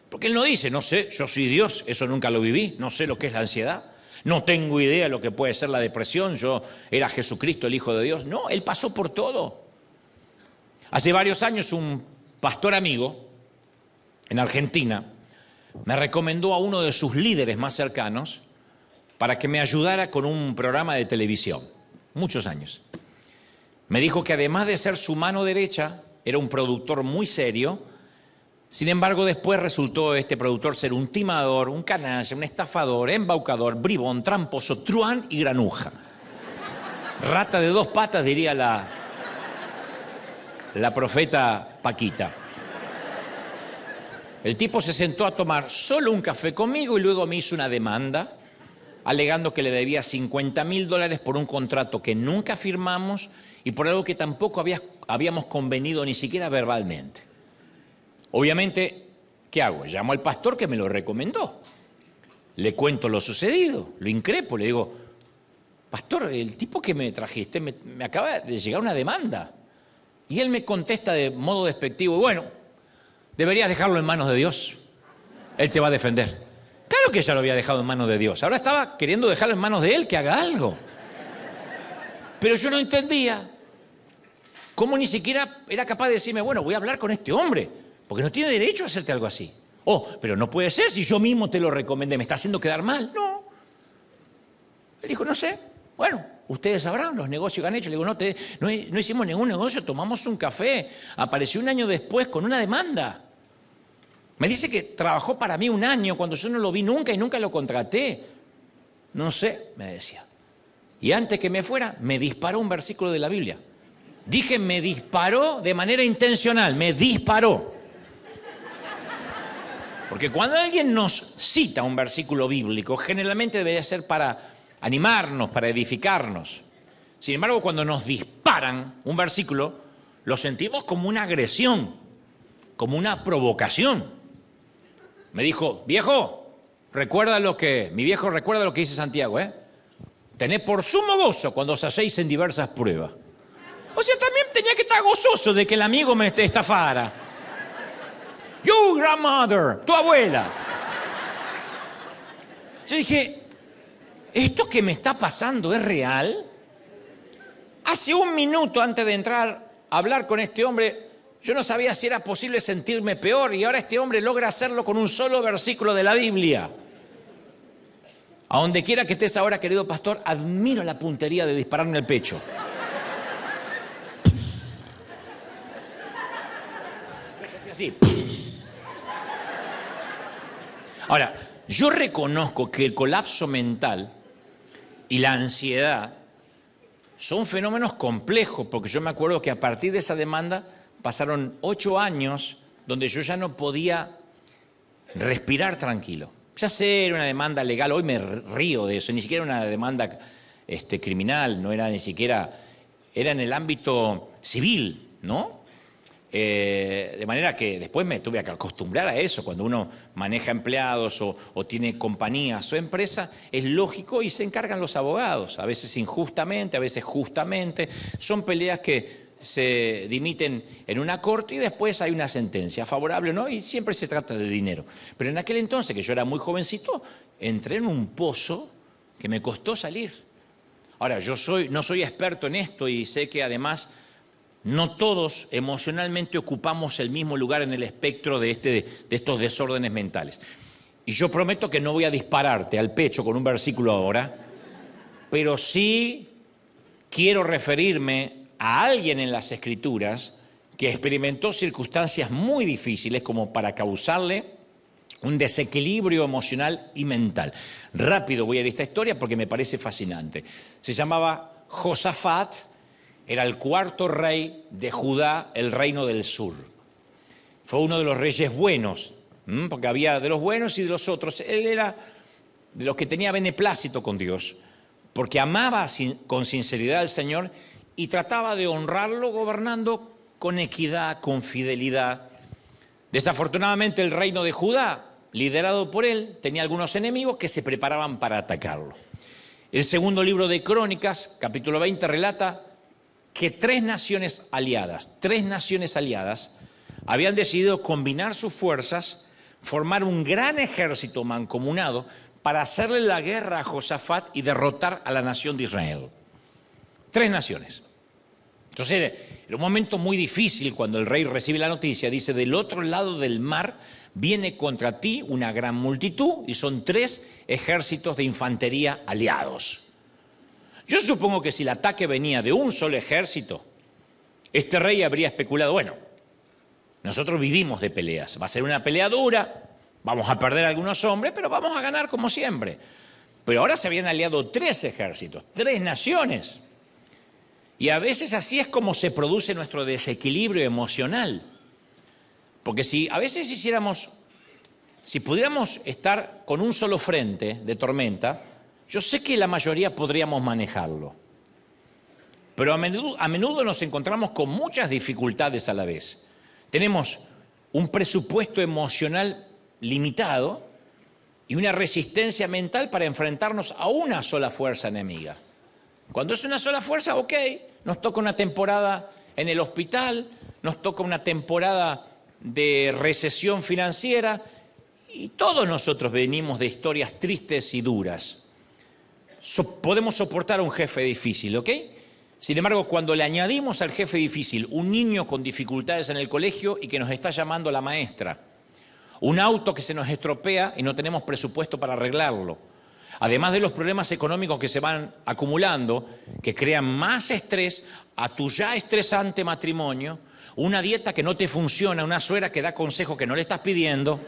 Porque Él no dice, no sé, yo soy Dios, eso nunca lo viví, no sé lo que es la ansiedad, no tengo idea de lo que puede ser la depresión, yo era Jesucristo, el Hijo de Dios. No, Él pasó por todo. Hace varios años un pastor amigo en Argentina me recomendó a uno de sus líderes más cercanos para que me ayudara con un programa de televisión. muchos años. Me dijo que además de ser su mano derecha, era un productor muy serio. Sin embargo, después resultó este productor ser un timador, un canalla, un estafador, embaucador, bribón, tramposo, truán y granuja. Rata de 2 patas, diría la profeta Paquita. El tipo se sentó a tomar solo un café conmigo y luego me hizo una demanda, alegando que le debía $50,000 por un contrato que nunca firmamos y por algo que tampoco habíamos convenido ni siquiera verbalmente. Obviamente, ¿qué hago? Llamo al pastor que me lo recomendó. Le cuento lo sucedido, lo increpo, le digo, pastor, el tipo que me trajiste me acaba de llegar una demanda. Y él me contesta de modo despectivo, bueno, deberías dejarlo en manos de Dios. Él te va a defender. Claro que ya lo había dejado en manos de Dios. Ahora estaba queriendo dejarlo en manos de él, que haga algo. Pero yo no entendía cómo ni siquiera era capaz de decirme, bueno, voy a hablar con este hombre, porque no tiene derecho a hacerte algo así. Oh, pero no puede ser si yo mismo te lo recomendé, me está haciendo quedar mal. No. Él dijo, no sé. Bueno, ustedes sabrán los negocios que han hecho. Le digo, no hicimos ningún negocio, tomamos un café. Apareció un año después con una demanda. Me dice que trabajó para mí 1 año cuando yo no lo vi nunca y nunca lo contraté. No sé, me decía. Y antes que me fuera, me disparó un versículo de la Biblia. Dije, me disparó de manera intencional, me disparó. Porque cuando alguien nos cita un versículo bíblico, generalmente debería ser para animarnos, para edificarnos. Sin embargo, cuando nos disparan un versículo, lo sentimos como una agresión, como una provocación. Me dijo, mi viejo recuerda lo que dice Santiago, tened por sumo gozo cuando os halléis en diversas pruebas. O sea, también tenía que estar gozoso de que el amigo me estafara. You grandmother, tu abuela. Yo dije, ¿esto que me está pasando es real? Hace 1 minuto antes de entrar a hablar con este hombre, yo no sabía si era posible sentirme peor y ahora este hombre logra hacerlo con un solo versículo de la Biblia. A donde quiera que estés ahora, querido pastor, admiro la puntería de dispararme en el pecho. Así. Ahora, yo reconozco que el colapso mental y la ansiedad son fenómenos complejos, porque yo me acuerdo que a partir de esa demanda pasaron 8 años donde yo ya no podía respirar tranquilo. Ya sé, era una demanda legal, hoy me río de eso, ni siquiera una demanda criminal, no era ni siquiera, era en el ámbito civil, ¿no? De manera que después me tuve que acostumbrar a eso. Cuando uno maneja empleados o tiene compañías o empresas, es lógico y se encargan los abogados, a veces injustamente, a veces justamente. Son peleas que se dimiten en una corte y después hay una sentencia favorable, ¿no? Y siempre se trata de dinero. Pero en aquel entonces, que yo era muy jovencito, entré en un pozo que me costó salir. Ahora, no soy experto en esto y sé que además no todos emocionalmente ocupamos el mismo lugar en el espectro de estos desórdenes mentales. Y yo prometo que no voy a dispararte al pecho con un versículo ahora, pero sí quiero referirme a alguien en las Escrituras que experimentó circunstancias muy difíciles como para causarle un desequilibrio emocional y mental. Rápido voy a ir a esta historia porque me parece fascinante. Se llamaba Josafat. Era el 4.º rey de Judá, el reino del sur. Fue uno de los reyes buenos, porque había de los buenos y de los otros. Él era de los que tenía beneplácito con Dios, porque amaba con sinceridad al Señor y trataba de honrarlo gobernando con equidad, con fidelidad. Desafortunadamente el reino de Judá, liderado por él, tenía algunos enemigos que se preparaban para atacarlo. El segundo libro de Crónicas, capítulo 20, relata que 3 naciones aliadas, habían decidido combinar sus fuerzas, formar un gran ejército mancomunado para hacerle la guerra a Josafat y derrotar a la nación de Israel. 3 naciones. Entonces era un momento muy difícil cuando el rey recibe la noticia. Dice, del otro lado del mar viene contra ti una gran multitud y son 3 ejércitos de infantería aliados. Yo supongo que si el ataque venía de un solo ejército, este rey habría especulado, bueno, nosotros vivimos de peleas, va a ser una pelea dura, vamos a perder algunos hombres, pero vamos a ganar como siempre. Pero ahora se habían aliado 3 ejércitos, 3 naciones. Y a veces así es como se produce nuestro desequilibrio emocional. Porque si a veces si pudiéramos estar con un solo frente de tormenta, yo sé que la mayoría podríamos manejarlo. Pero a menudo nos encontramos con muchas dificultades a la vez. Tenemos un presupuesto emocional limitado y una resistencia mental para enfrentarnos a una sola fuerza enemiga. Cuando es una sola fuerza, ok, nos toca una temporada en el hospital, nos toca una temporada de recesión financiera y todos nosotros venimos de historias tristes y duras. Podemos soportar a un jefe difícil, ¿ok? Sin embargo, cuando le añadimos al jefe difícil un niño con dificultades en el colegio y que nos está llamando la maestra, un auto que se nos estropea y no tenemos presupuesto para arreglarlo, además de los problemas económicos que se van acumulando, que crean más estrés a tu ya estresante matrimonio, una dieta que no te funciona, una suegra que da consejos que no le estás pidiendo,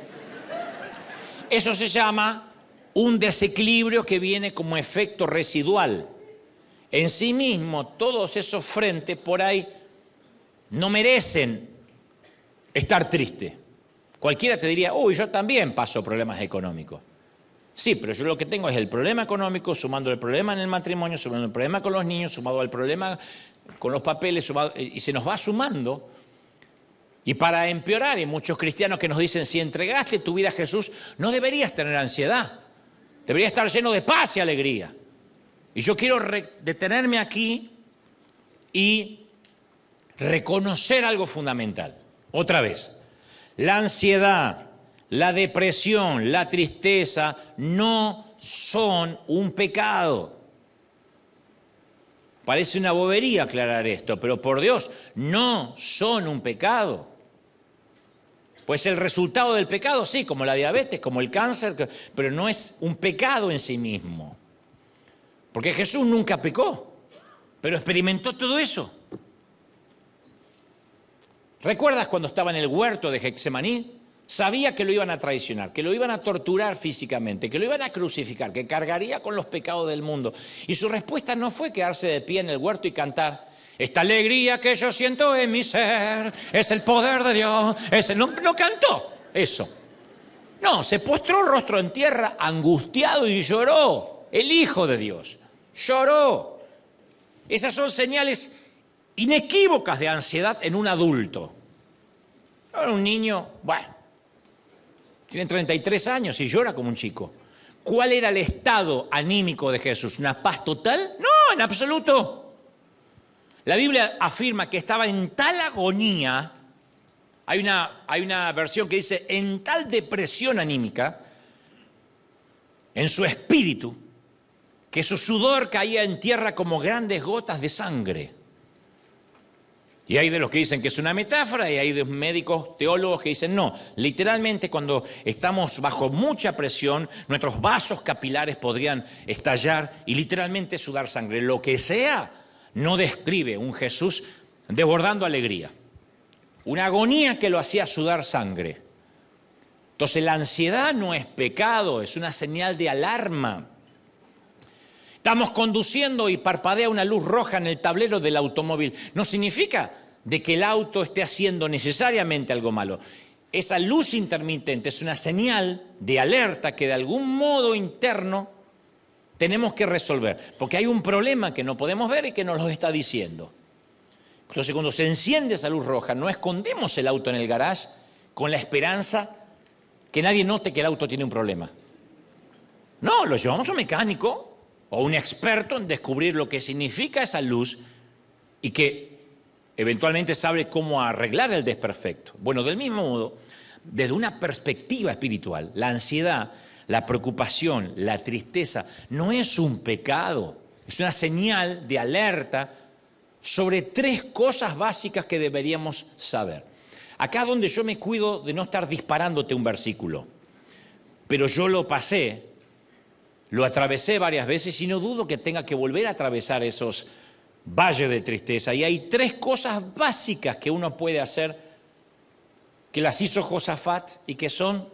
eso se llama un desequilibrio que viene como efecto residual. En sí mismo, todos esos frentes por ahí no merecen estar tristes. Cualquiera te diría, uy, yo también paso problemas económicos. Sí, pero yo lo que tengo es el problema económico, sumando el problema en el matrimonio, sumando el problema con los niños, sumado al problema con los papeles, y se nos va sumando. Y para empeorar, hay muchos cristianos que nos dicen, si entregaste tu vida a Jesús, no deberías tener ansiedad. Deberías estar lleno de paz y alegría. Y yo quiero detenerme aquí y reconocer algo fundamental. Otra vez, la ansiedad, la depresión, la tristeza no son un pecado. Parece una bobería aclarar esto, pero por Dios, no son un pecado. Pues el resultado del pecado, sí, como la diabetes, como el cáncer, pero no es un pecado en sí mismo. Porque Jesús nunca pecó, pero experimentó todo eso. ¿Recuerdas cuando estaba en el huerto de Getsemaní? Sabía que lo iban a traicionar, que lo iban a torturar físicamente, que lo iban a crucificar, que cargaría con los pecados del mundo. Y su respuesta no fue quedarse de pie en el huerto y cantar, esta alegría que yo siento en mi ser, es el poder de Dios. No cantó eso. No, se postró rostro en tierra, angustiado y lloró. El Hijo de Dios lloró. Esas son señales inequívocas de ansiedad en un adulto. Ahora un niño, bueno, tiene 33 años y llora como un chico. ¿Cuál era el estado anímico de Jesús? ¿Una paz total? No, en absoluto. La Biblia afirma que estaba en tal agonía, hay una versión que dice, en tal depresión anímica, en su espíritu, que su sudor caía en tierra como grandes gotas de sangre. Y hay de los que dicen que es una metáfora y hay de médicos, teólogos que dicen no. Literalmente cuando estamos bajo mucha presión, nuestros vasos capilares podrían estallar y literalmente sudar sangre. Lo que sea, no describe un Jesús desbordando alegría. Una agonía que lo hacía sudar sangre. Entonces la ansiedad no es pecado, es una señal de alarma. Estamos conduciendo y parpadea una luz roja en el tablero del automóvil. No significa de que el auto esté haciendo necesariamente algo malo. Esa luz intermitente es una señal de alerta que de algún modo interno tenemos que resolver. Porque hay un problema que no podemos ver y que nos lo está diciendo. Entonces cuando se enciende esa luz roja, no escondemos el auto en el garage con la esperanza que nadie note que el auto tiene un problema. No, lo llevamos a un mecánico o un experto en descubrir lo que significa esa luz y que eventualmente sabe cómo arreglar el desperfecto. Bueno, del mismo modo, desde una perspectiva espiritual, la ansiedad, la preocupación, la tristeza no es un pecado, es una señal de alerta sobre 3 cosas básicas que deberíamos saber. Acá donde yo me cuido de no estar disparándote un versículo, pero yo lo pasé Lo atravesé varias veces y no dudo que tenga que volver a atravesar esos valles de tristeza. Y hay 3 cosas básicas que uno puede hacer, que las hizo Josafat y que son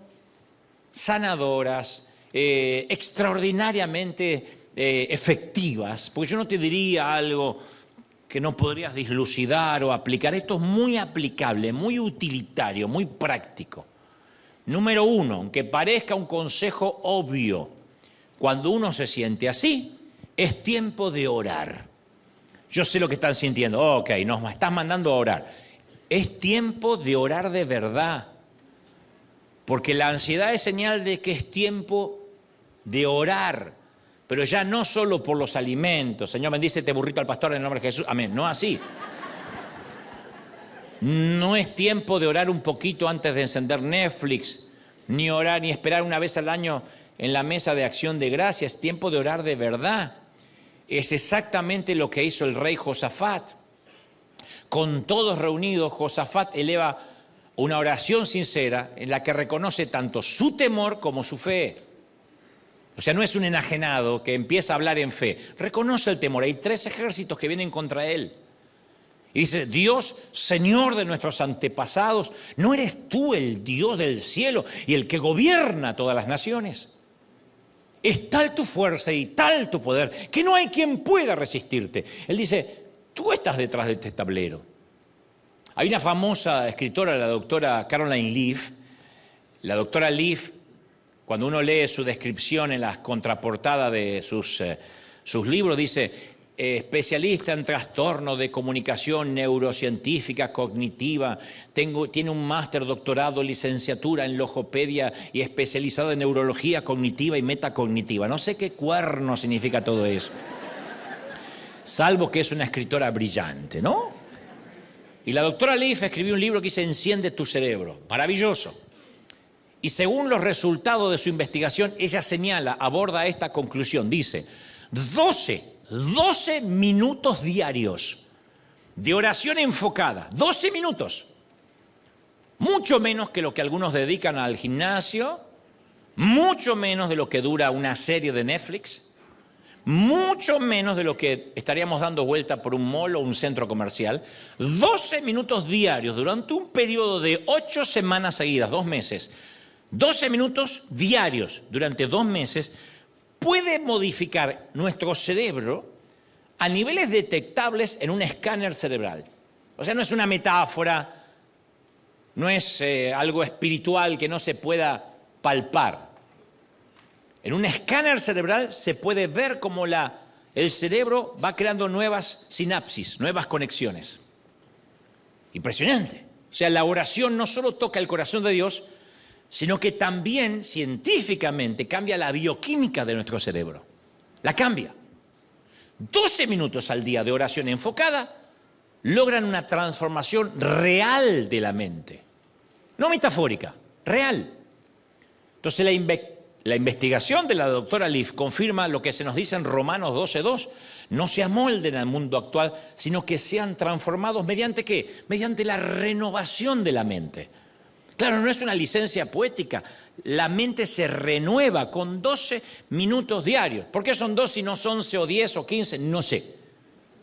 sanadoras, extraordinariamente efectivas. Porque yo no te diría algo que no podrías dilucidar o aplicar. Esto es muy aplicable, muy utilitario, muy práctico. Número 1, aunque parezca un consejo obvio, cuando uno se siente así, es tiempo de orar. Yo sé lo que están sintiendo. Ok, nos estás mandando a orar. Es tiempo de orar de verdad. Porque la ansiedad es señal de que es tiempo de orar. Pero ya no solo por los alimentos. Señor, bendice este burrito al pastor en el nombre de Jesús. Amén. No así. No es tiempo de orar un poquito antes de encender Netflix, ni orar, ni esperar una vez al año en la mesa de acción de gracias. Es tiempo de orar de verdad. Es exactamente lo que hizo el rey Josafat. Con todos reunidos, Josafat eleva una oración sincera en la que reconoce tanto su temor como su fe. O sea, no es un enajenado que empieza a hablar en fe. Reconoce el temor. Hay 3 ejércitos que vienen contra él. Y dice, Dios, Señor de nuestros antepasados, ¿no eres tú el Dios del cielo y el que gobierna todas las naciones? Es tal tu fuerza y tal tu poder que no hay quien pueda resistirte. Él dice, tú estás detrás de este tablero. Hay una famosa escritora, la doctora Caroline Leaf. La doctora Leaf, cuando uno lee su descripción en las contraportadas de sus libros, dice, especialista en trastornos de comunicación neurocientífica cognitiva, tiene un máster, doctorado, licenciatura en logopedia y especializada en neurología cognitiva y metacognitiva. No sé qué cuerno significa todo eso. Salvo que es una escritora brillante, ¿no? Y la doctora Leaf escribió un libro que dice Enciende tu cerebro. Maravilloso. Y según los resultados de su investigación, ella aborda esta conclusión. Dice, 12 minutos diarios de oración enfocada. 12 minutos. Mucho menos que lo que algunos dedican al gimnasio, mucho menos de lo que dura una serie de Netflix, mucho menos de lo que estaríamos dando vuelta por un mall o un centro comercial. 12 minutos diarios durante un periodo de 8 semanas seguidas, 2 meses. 12 minutos diarios durante 2 meses puede modificar nuestro cerebro a niveles detectables en un escáner cerebral. O sea, no es una metáfora, no es algo espiritual que no se pueda palpar. En un escáner cerebral se puede ver cómo el cerebro va creando nuevas sinapsis, nuevas conexiones. Impresionante. O sea, la oración no solo toca el corazón de Dios, sino que también científicamente cambia la bioquímica de nuestro cerebro. La cambia. 12 minutos al día de oración enfocada logran una transformación real de la mente. No metafórica, real. Entonces la investigación de la doctora Leaf confirma lo que se nos dice en Romanos 12:2. No se amolden al mundo actual, sino que sean transformados ¿mediante qué? Mediante la renovación de la mente. Claro, no es una licencia poética. La mente se renueva con 12 minutos diarios. ¿Por qué son 2 y no son 11 o 10 o 15? No sé.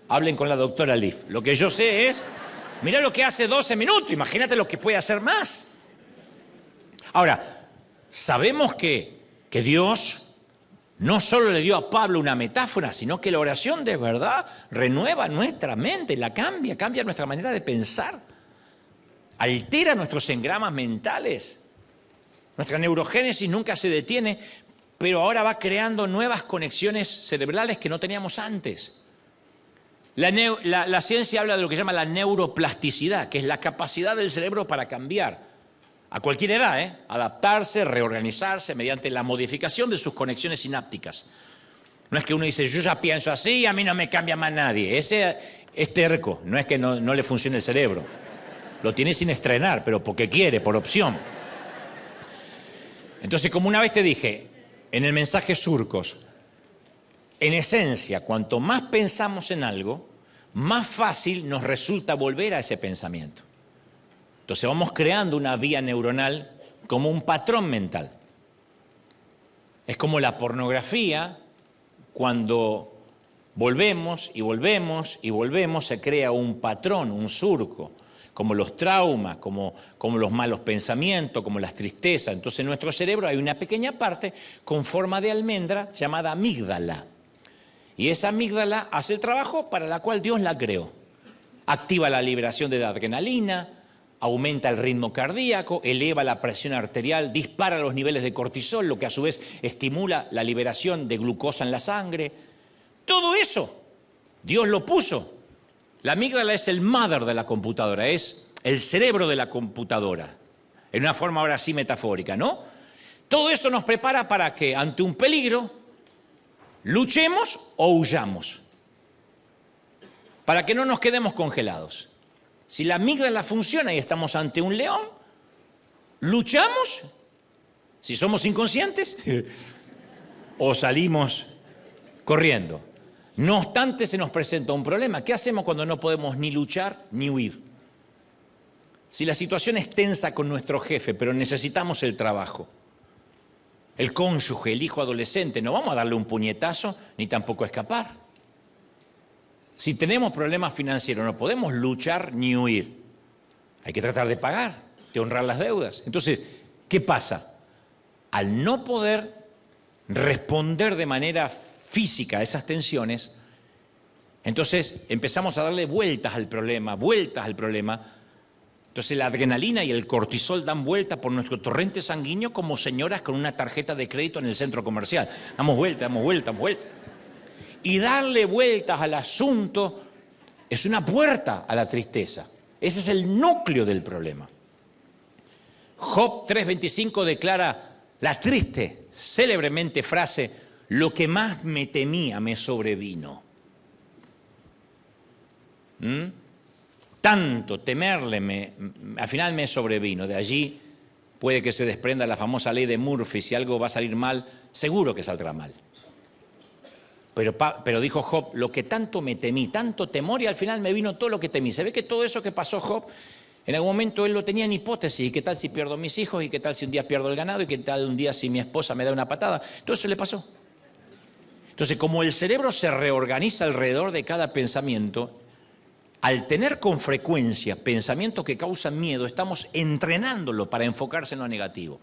Hablen con la doctora Leaf. Lo que yo sé es, mirá lo que hace 12 minutos, imagínate lo que puede hacer más. Ahora, sabemos que Dios no solo le dio a Pablo una metáfora, sino que la oración de verdad renueva nuestra mente, la cambia nuestra manera de pensar. Altera nuestros engramas mentales. Nuestra neurogénesis nunca se detiene, pero ahora va creando nuevas conexiones cerebrales que no teníamos antes. La ciencia habla de lo que llama la neuroplasticidad, que es la capacidad del cerebro para cambiar a cualquier edad, adaptarse, reorganizarse mediante la modificación de sus conexiones sinápticas. No es que uno dice, yo ya pienso así y a mí no me cambia más nadie. Ese es terco, no es que no le funcione el cerebro. Lo tiene sin estrenar, pero porque quiere, por opción. Entonces, como una vez te dije, en el mensaje Surcos, en esencia, cuanto más pensamos en algo, más fácil nos resulta volver a ese pensamiento. Entonces vamos creando una vía neuronal como un patrón mental. Es como la pornografía, cuando volvemos y volvemos y volvemos, se crea un patrón, un surco, como los traumas, como los malos pensamientos, como las tristezas. Entonces en nuestro cerebro hay una pequeña parte con forma de almendra llamada amígdala. Y esa amígdala hace el trabajo para la cual Dios la creó. Activa la liberación de adrenalina, aumenta el ritmo cardíaco, eleva la presión arterial, dispara los niveles de cortisol, lo que a su vez estimula la liberación de glucosa en la sangre. Todo eso, Dios lo puso. La amígdala es el mother de la computadora, es el cerebro de la computadora, en una forma ahora sí metafórica, ¿no? Todo eso nos prepara para que ante un peligro luchemos o huyamos, para que no nos quedemos congelados. Si la amígdala funciona y estamos ante un león, luchamos, si somos inconscientes, o salimos corriendo. No obstante, se nos presenta un problema. ¿Qué hacemos cuando no podemos ni luchar ni huir? Si la situación es tensa con nuestro jefe, pero necesitamos el trabajo, el cónyuge, el hijo adolescente, no vamos a darle un puñetazo ni tampoco escapar. Si tenemos problemas financieros, no podemos luchar ni huir. Hay que tratar de pagar, de honrar las deudas. Entonces, ¿qué pasa? Al no poder responder de manera física a esas tensiones, entonces empezamos a darle vueltas al problema. Entonces la adrenalina y el cortisol dan vueltas por nuestro torrente sanguíneo como señoras con una tarjeta de crédito en el centro comercial. Damos vueltas. Y darle vueltas al asunto es una puerta a la tristeza. Ese es el núcleo del problema. Job 3:25 declara la triste, célebremente frase: lo que más me temía me sobrevino. Tanto temerle al final me sobrevino. De allí puede que se desprenda la famosa ley de Murphy: si algo va a salir mal, seguro que saldrá mal. Pero dijo Job, lo que tanto me temí, tanto temor, y al final me vino todo lo que temí. Se ve que todo eso que pasó Job, en algún momento él lo tenía en hipótesis. ¿Y qué tal si pierdo mis hijos? ¿Y qué tal si un día pierdo el ganado? ¿Y qué tal un día si mi esposa me da una patada? Todo eso le pasó. Entonces, como el cerebro se reorganiza alrededor de cada pensamiento, al tener con frecuencia pensamientos que causan miedo, estamos entrenándolo para enfocarse en lo negativo.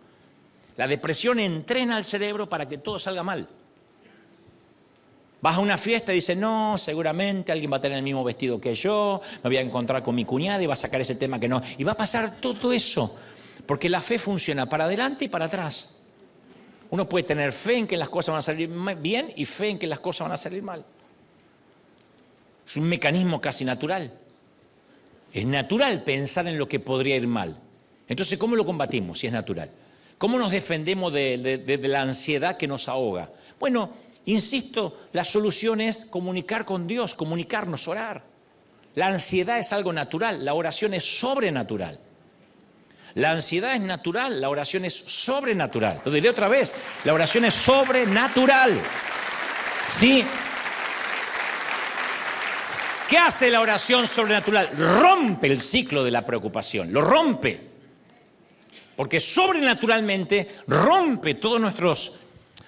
La depresión entrena al cerebro para que todo salga mal. Vas a una fiesta y dices, no, seguramente alguien va a tener el mismo vestido que yo, me voy a encontrar con mi cuñada y va a sacar ese tema que no. Y va a pasar todo eso, porque la fe funciona para adelante y para atrás. Uno puede tener fe en que las cosas van a salir bien y fe en que las cosas van a salir mal. Es un mecanismo casi natural. Es natural pensar en lo que podría ir mal. Entonces, ¿cómo lo combatimos si es natural? ¿Cómo nos defendemos de la ansiedad que nos ahoga? Bueno, insisto, la solución es comunicar con Dios, comunicarnos, orar. La ansiedad es algo natural, la oración es sobrenatural. La ansiedad es natural, la oración es sobrenatural. Lo diré otra vez, la oración es sobrenatural. ¿Sí? ¿Qué hace la oración sobrenatural? Rompe el ciclo de la preocupación, lo rompe. Porque sobrenaturalmente rompe todos nuestros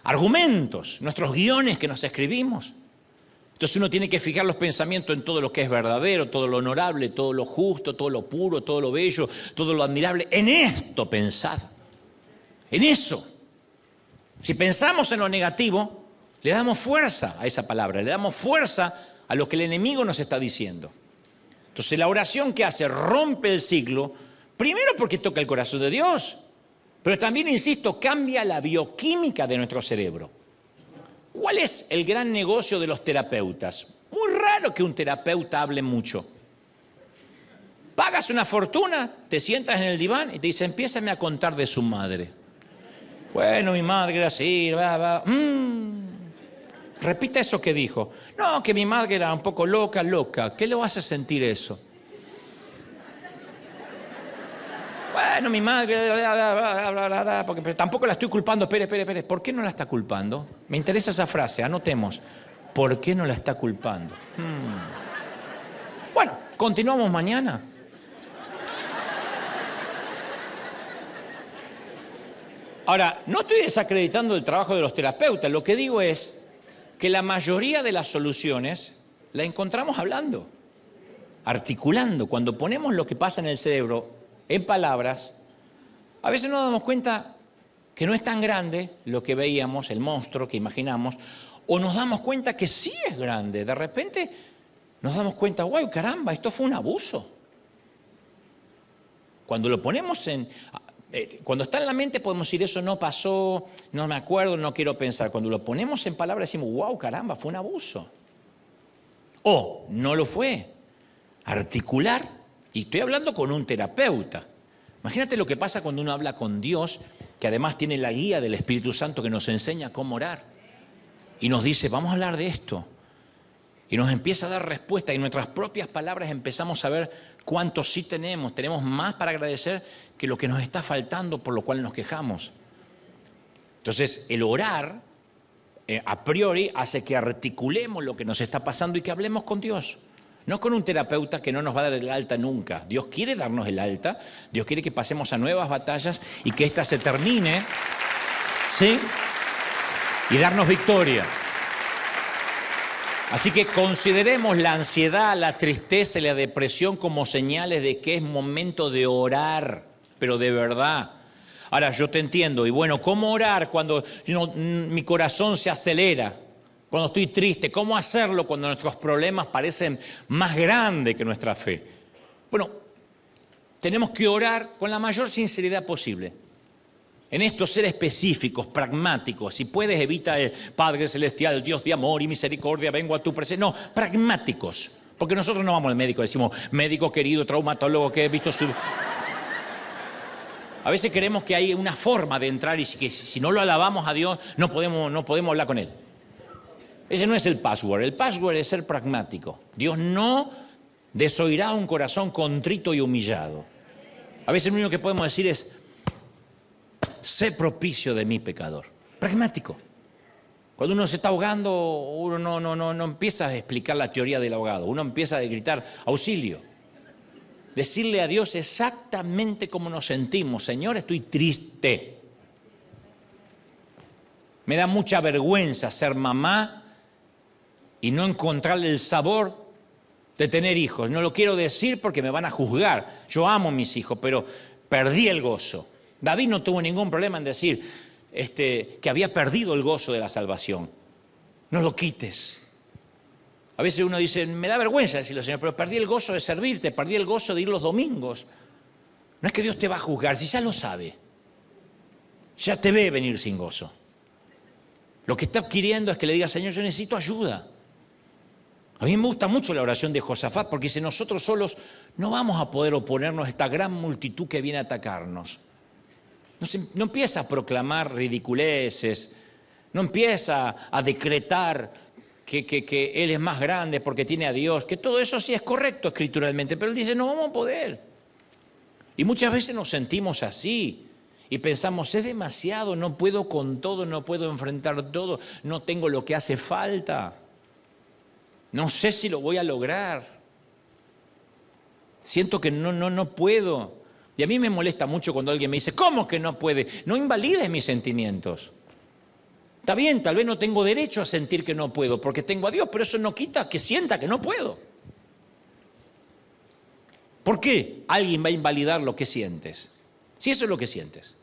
argumentos, nuestros guiones que nos escribimos. Entonces uno tiene que fijar los pensamientos en todo lo que es verdadero, todo lo honorable, todo lo justo, todo lo puro, todo lo bello, todo lo admirable. En esto pensad, en eso. Si pensamos en lo negativo, le damos fuerza a esa palabra, le damos fuerza a lo que el enemigo nos está diciendo. Entonces la oración que hace rompe el ciclo, primero porque toca el corazón de Dios, pero también, insisto, cambia la bioquímica de nuestro cerebro. ¿Cuál es el gran negocio de los terapeutas? Muy raro que un terapeuta hable mucho. Pagas una fortuna, te sientas en el diván y te dice, empiézame a contar de su madre. Bueno, mi madre era así, repita eso que dijo. No, que mi madre era un poco loca. ¿Qué le hace sentir eso? Bueno, mi madre, pero tampoco la estoy culpando. Espere. ¿Por qué no la está culpando? Me interesa esa frase, anotemos. ¿Por qué no la está culpando? Bueno, continuamos mañana. Ahora, no estoy desacreditando el trabajo de los terapeutas, lo que digo es que la mayoría de las soluciones la encontramos hablando, articulando. Cuando ponemos lo que pasa en el cerebro en palabras, a veces nos damos cuenta que no es tan grande lo que veíamos, el monstruo que imaginamos, o nos damos cuenta que sí es grande. De repente nos damos cuenta, ¡guau, caramba, esto fue un abuso! Cuando lo ponemos cuando está en la mente podemos decir, eso no pasó, no me acuerdo, no quiero pensar. Cuando lo ponemos en palabras decimos, ¡guau, caramba, fue un abuso! O no lo fue. Articular. Y estoy hablando con un terapeuta. Imagínate lo que pasa cuando uno habla con Dios, que además tiene la guía del Espíritu Santo que nos enseña cómo orar. Y nos dice, vamos a hablar de esto. Y nos empieza a dar respuesta. Y en nuestras propias palabras empezamos a ver cuánto sí tenemos. Tenemos más para agradecer que lo que nos está faltando, por lo cual nos quejamos. Entonces, el orar, a priori, hace que articulemos lo que nos está pasando y que hablemos con Dios. No con un terapeuta que no nos va a dar el alta nunca. Dios quiere darnos el alta, Dios quiere que pasemos a nuevas batallas y que ésta se termine, ¿sí? Y darnos victoria. Así que consideremos la ansiedad, la tristeza y la depresión como señales de que es momento de orar, pero de verdad. Ahora, yo te entiendo, y bueno, ¿cómo orar cuando mi corazón se acelera? Cuando estoy triste, ¿cómo hacerlo cuando nuestros problemas parecen más grandes que nuestra fe? Bueno, tenemos que orar con la mayor sinceridad posible. En esto ser específicos, pragmáticos. Si puedes, evita Padre Celestial, Dios de amor y misericordia, vengo a tu presencia. No, pragmáticos. Porque nosotros no vamos al médico, decimos, médico querido, traumatólogo que he visto su... A veces creemos que hay una forma de entrar y que si no lo alabamos a Dios, no podemos hablar con Él. Ese no es el password. El password es ser pragmático. Dios no desoirá un corazón contrito y humillado. A veces lo único que podemos decir es, sé propicio de mi pecador. Pragmático. Cuando uno se está ahogando, uno no empieza a explicar la teoría del ahogado. Uno empieza a gritar, auxilio. Decirle a Dios exactamente cómo nos sentimos. Señor, estoy triste. Me da mucha vergüenza ser mamá y no encontrarle el sabor de tener hijos. No lo quiero decir porque me van a juzgar. Yo amo a mis hijos, pero perdí el gozo. David no tuvo ningún problema en decir que había perdido el gozo de la salvación. No lo quites. A veces uno dice, me da vergüenza decirlo, Señor, pero perdí el gozo de servirte, perdí el gozo de ir los domingos. No es que Dios te va a juzgar, si ya lo sabe. Ya te ve venir sin gozo. Lo que está queriendo es que le diga, Señor, yo necesito ayuda. A mí me gusta mucho la oración de Josafat porque dice, nosotros solos no vamos a poder oponernos a esta gran multitud que viene a atacarnos. No empieza a proclamar ridiculeces, no empieza a decretar que Él es más grande porque tiene a Dios, que todo eso sí es correcto escrituralmente, pero Él dice, no vamos a poder. Y muchas veces nos sentimos así. Y pensamos, es demasiado, no puedo con todo, no puedo enfrentar todo, no tengo lo que hace falta. No sé si lo voy a lograr. Siento que no puedo. Y a mí me molesta mucho cuando alguien me dice, ¿cómo que no puede? No invalides mis sentimientos. Está bien, tal vez no tengo derecho a sentir que no puedo, porque tengo a Dios, pero eso no quita que sienta que no puedo. ¿Por qué alguien va a invalidar lo que sientes? Si eso es lo que sientes.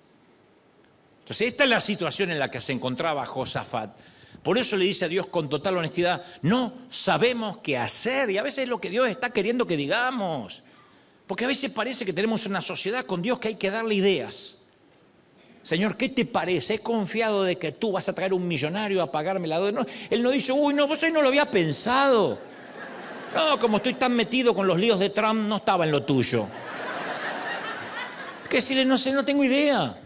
Entonces, esta es la situación en la que se encontraba Josafat. Por eso le dice a Dios con total honestidad, no sabemos qué hacer. Y a veces es lo que Dios está queriendo que digamos. Porque a veces parece que tenemos una sociedad con Dios que hay que darle ideas. Señor, ¿qué te parece? He confiado de que tú vas a traer un millonario a pagarme la deuda. No, Él no dice, vos hoy no lo había pensado. No, como estoy tan metido con los líos de Trump, no estaba en lo tuyo. Que decirle, no sé, no tengo idea.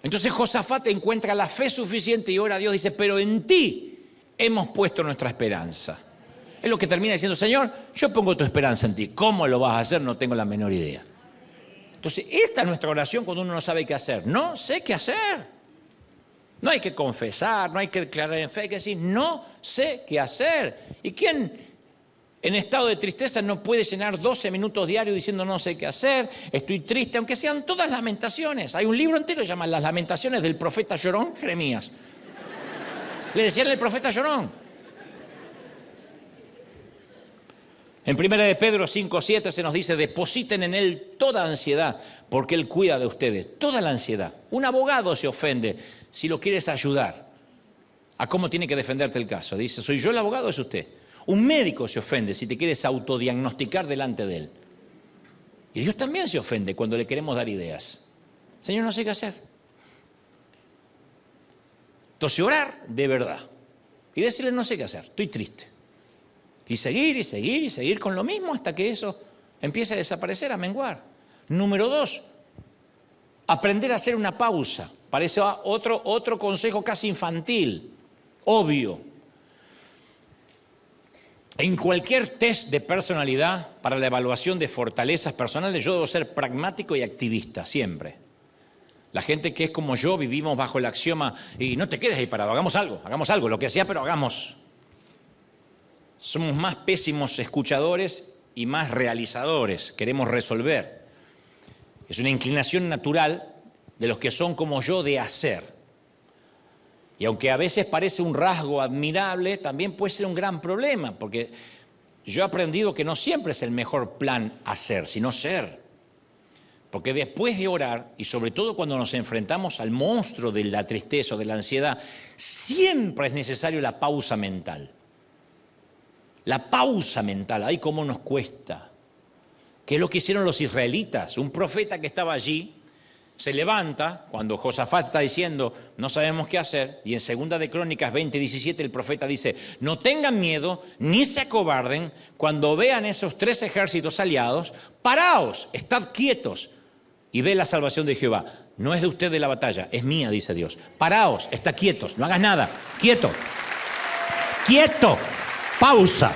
Entonces Josafat encuentra la fe suficiente y ora a Dios, dice, pero en ti hemos puesto nuestra esperanza. Es lo que termina diciendo, Señor, yo pongo tu esperanza en ti. ¿Cómo lo vas a hacer? No tengo la menor idea. Entonces, esta es nuestra oración cuando uno no sabe qué hacer. No sé qué hacer. No hay que confesar, no hay que declarar en fe, hay que decir, no sé qué hacer. ¿Y quién En estado de tristeza no puede llenar 12 minutos diarios diciendo no sé qué hacer, estoy triste, aunque sean todas lamentaciones. Hay un libro entero que se llama Las lamentaciones del profeta llorón, Jeremías. Le decían el profeta llorón. En 1 de Pedro 5:7 se nos dice, depositen en él toda ansiedad, porque él cuida de ustedes, toda la ansiedad. Un abogado se ofende si lo quieres ayudar a cómo tiene que defenderte el caso. Dice, ¿soy yo el abogado o es usted? Un médico se ofende si te quieres autodiagnosticar delante de él. Y Dios también se ofende cuando le queremos dar ideas. Señor, no sé qué hacer. Entonces orar de verdad y decirle no sé qué hacer, estoy triste. Y seguir y seguir y seguir con lo mismo hasta que eso empiece a desaparecer, a menguar. Número 2, aprender a hacer una pausa. Parece otro consejo casi infantil, obvio. En cualquier test de personalidad para la evaluación de fortalezas personales, yo debo ser pragmático y activista, siempre. La gente que es como yo vivimos bajo el axioma, y no te quedes ahí parado, hagamos algo, lo que sea, pero hagamos. Somos más pésimos escuchadores y más realizadores, queremos resolver. Es una inclinación natural de los que son como yo de hacer. Y aunque a veces parece un rasgo admirable, también puede ser un gran problema, porque yo he aprendido que no siempre es el mejor plan hacer, sino ser. Porque después de orar, y sobre todo cuando nos enfrentamos al monstruo de la tristeza o de la ansiedad, siempre es necesario la pausa mental. La pausa mental, ay, cómo nos cuesta. ¿Qué es lo que hicieron los israelitas? Un profeta que estaba allí se levanta cuando Josafat está diciendo no sabemos qué hacer, y en 2 de Crónicas 20:17 el profeta dice no tengan miedo ni se acobarden cuando vean esos 3 ejércitos aliados, paraos, estad quietos y ve la salvación de Jehová. No es de usted de la batalla, es mía, dice Dios. Paraos, estad quietos, no hagas nada, quieto, quieto. Pausa.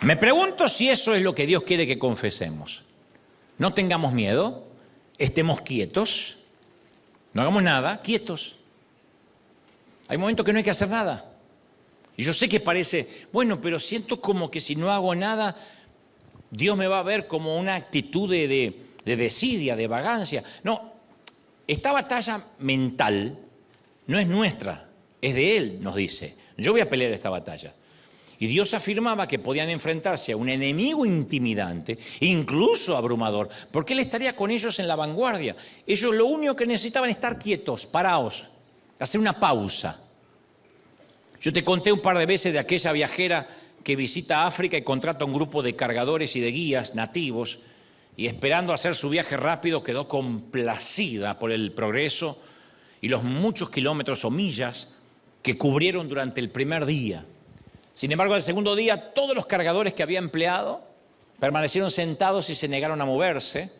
Me pregunto si eso es lo que Dios quiere que confesemos. No tengamos miedo, estemos quietos, no hagamos nada, quietos. Hay momentos que no hay que hacer nada. Y yo sé que parece, bueno, pero siento como que si no hago nada, Dios me va a ver como una actitud de desidia, de vagancia. No, esta batalla mental no es nuestra. Es de Él, nos dice. Yo voy a pelear esta batalla. Y Dios afirmaba que podían enfrentarse a un enemigo intimidante, incluso abrumador, porque Él estaría con ellos en la vanguardia. Ellos lo único que necesitaban es estar quietos, paraos, hacer una pausa. Yo te conté un par de veces de aquella viajera que visita África y contrata un grupo de cargadores y de guías nativos, y esperando hacer su viaje rápido quedó complacida por el progreso y los muchos kilómetros o millas que cubrieron durante el primer día. Sin embargo, al segundo día, todos los cargadores que había empleado permanecieron sentados y se negaron a moverse.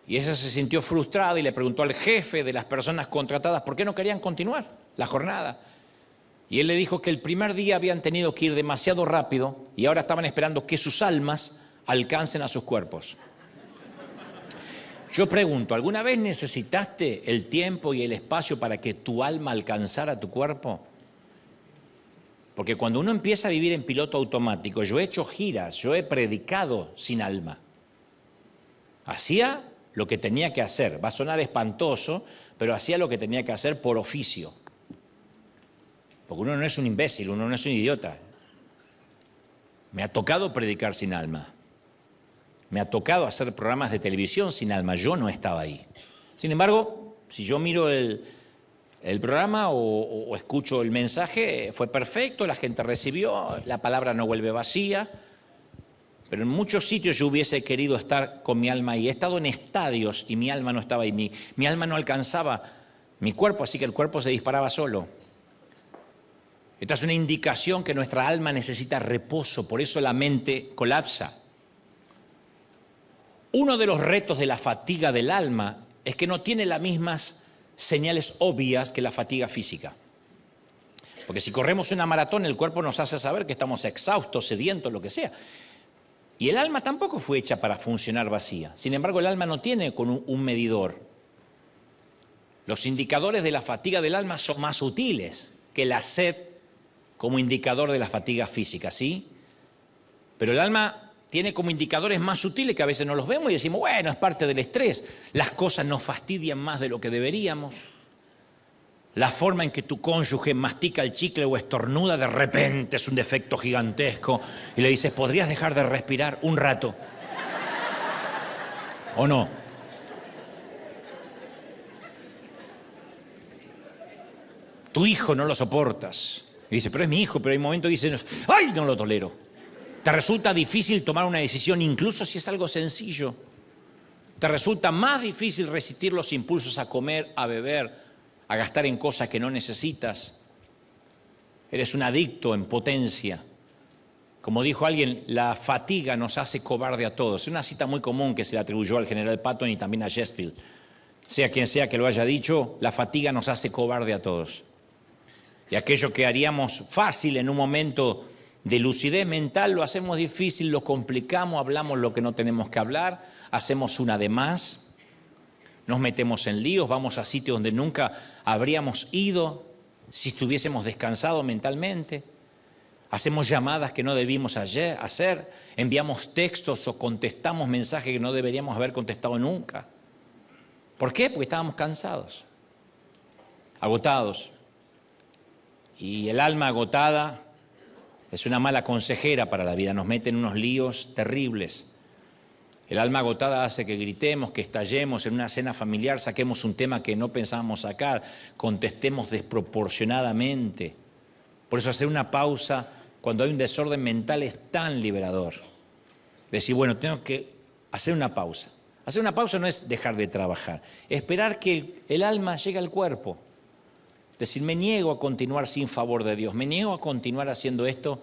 Y ella se sintió frustrada y le preguntó al jefe de las personas contratadas por qué no querían continuar la jornada. Y él le dijo que el primer día habían tenido que ir demasiado rápido y ahora estaban esperando que sus almas alcancen a sus cuerpos. Yo pregunto, ¿alguna vez necesitaste el tiempo y el espacio para que tu alma alcanzara tu cuerpo? Porque cuando uno empieza a vivir en piloto automático, yo he hecho giras, yo he predicado sin alma. Hacía lo que tenía que hacer, va a sonar espantoso, pero hacía lo que tenía que hacer por oficio. Porque uno no es un imbécil, uno no es un idiota. Me ha tocado predicar sin alma. Me ha tocado hacer programas de televisión sin alma, yo no estaba ahí. Sin embargo, si yo miro el programa o escucho el mensaje, fue perfecto, la gente recibió, la palabra no vuelve vacía, pero en muchos sitios yo hubiese querido estar con mi alma ahí. He estado en estadios y mi alma no estaba ahí, mi alma no alcanzaba mi cuerpo, así que el cuerpo se disparaba solo. Esta es una indicación que nuestra alma necesita reposo, por eso la mente colapsa. Uno de los retos de la fatiga del alma es que no tiene las mismas señales obvias que la fatiga física. Porque si corremos una maratón, el cuerpo nos hace saber que estamos exhaustos, sedientos, lo que sea. Y el alma tampoco fue hecha para funcionar vacía. Sin embargo, el alma no tiene con un medidor. Los indicadores de la fatiga del alma son más sutiles que la sed como indicador de la fatiga física, ¿sí? Pero el alma tiene como indicadores más sutiles que a veces no los vemos y decimos, bueno, es parte del estrés. Las cosas nos fastidian más de lo que deberíamos. La forma en que tu cónyuge mastica el chicle o estornuda de repente es un defecto gigantesco y le dices, ¿podrías dejar de respirar un rato? ¿O no? Tu hijo no lo soportas. Y dice, pero es mi hijo, pero hay momentos que dicen, ¡ay, no lo tolero! Te resulta difícil tomar una decisión, incluso si es algo sencillo. Te resulta más difícil resistir los impulsos a comer, a beber, a gastar en cosas que no necesitas. Eres un adicto en potencia. Como dijo alguien, la fatiga nos hace cobarde a todos. Es una cita muy común que se le atribuyó al general Patton y también a Sheffield. Sea quien sea que lo haya dicho, la fatiga nos hace cobarde a todos. Y aquello que haríamos fácil en un momento de lucidez mental, lo hacemos difícil, lo complicamos, hablamos lo que no tenemos que hablar, hacemos una de más, nos metemos en líos, vamos a sitios donde nunca habríamos ido si estuviésemos descansados mentalmente, hacemos llamadas que no debimos hacer, enviamos textos o contestamos mensajes que no deberíamos haber contestado nunca. ¿Por qué? Porque estábamos cansados, agotados. Y el alma agotada es una mala consejera para la vida, nos mete en unos líos terribles. El alma agotada hace que gritemos, que estallemos en una cena familiar, saquemos un tema que no pensábamos sacar, contestemos desproporcionadamente. Por eso hacer una pausa cuando hay un desorden mental es tan liberador. Decir, bueno, tengo que hacer una pausa. Hacer una pausa no es dejar de trabajar, es esperar que el alma llegue al cuerpo. Decir, me niego a continuar sin favor de Dios, me niego a continuar haciendo esto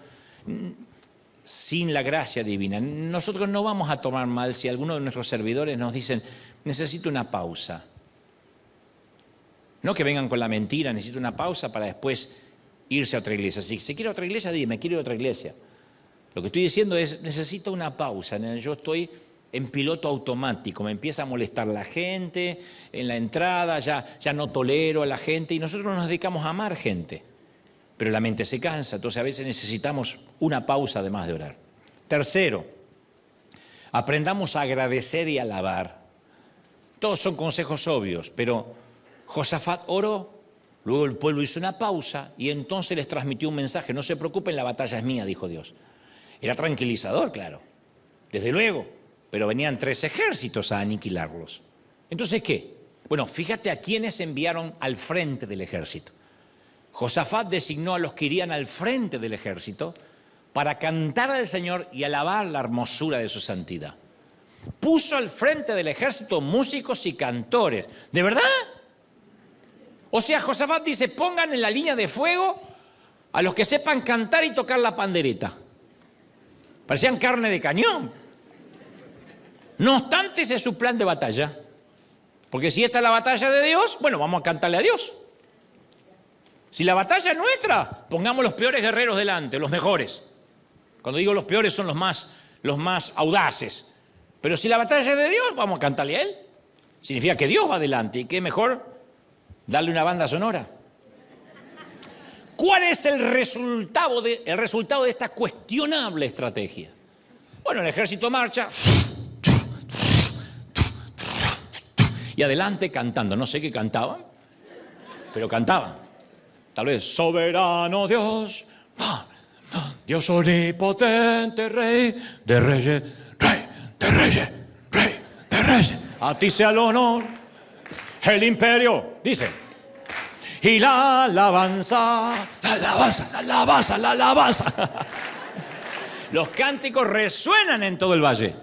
sin la gracia divina. Nosotros no vamos a tomar mal si algunos de nuestros servidores nos dicen, necesito una pausa. No que vengan con la mentira, necesito una pausa para después irse a otra iglesia. Si se quiere a otra iglesia, dime, quiero ir a otra iglesia. Lo que estoy diciendo es, necesito una pausa. Yo estoy en piloto automático, me empieza a molestar la gente en la entrada, ya no tolero a la gente y nosotros nos dedicamos a amar gente. Pero la mente se cansa, entonces a veces necesitamos una pausa además de orar. Tercero, aprendamos a agradecer y alabar. Todos son consejos obvios, pero Josafat oró, luego el pueblo hizo una pausa y entonces les transmitió un mensaje. No se preocupen, la batalla es mía, dijo Dios. Era tranquilizador, claro, desde luego, pero venían 3 ejércitos a aniquilarlos. Entonces, ¿qué? Bueno, fíjate a quiénes enviaron al frente del ejército. Josafat designó a los que irían al frente del ejército para cantar al Señor y alabar la hermosura de su santidad. Puso al frente del ejército músicos y cantores. ¿De verdad? O sea, Josafat dice, pongan en la línea de fuego a los que sepan cantar y tocar la pandereta. Parecían carne de cañón. No obstante, ese es su plan de batalla. Porque si esta es la batalla de Dios, bueno, vamos a cantarle a Dios. Si la batalla es nuestra, pongamos los peores guerreros delante, los mejores. Cuando digo los peores son los más audaces. Pero si la batalla es de Dios, vamos a cantarle a Él. Significa que Dios va adelante. ¿Y qué mejor? Darle una banda sonora. ¿Cuál es el resultado de esta cuestionable estrategia? Bueno, el ejército marcha y adelante cantando. No sé qué cantaban, pero cantaban. Tal vez, soberano Dios, Dios omnipotente, Rey de reyes, Rey de reyes, Rey de reyes. A ti sea el honor, el imperio, dice. Y la alabanza, la alabanza, la alabanza, la alabanza. Los cánticos resuenan en todo el valle.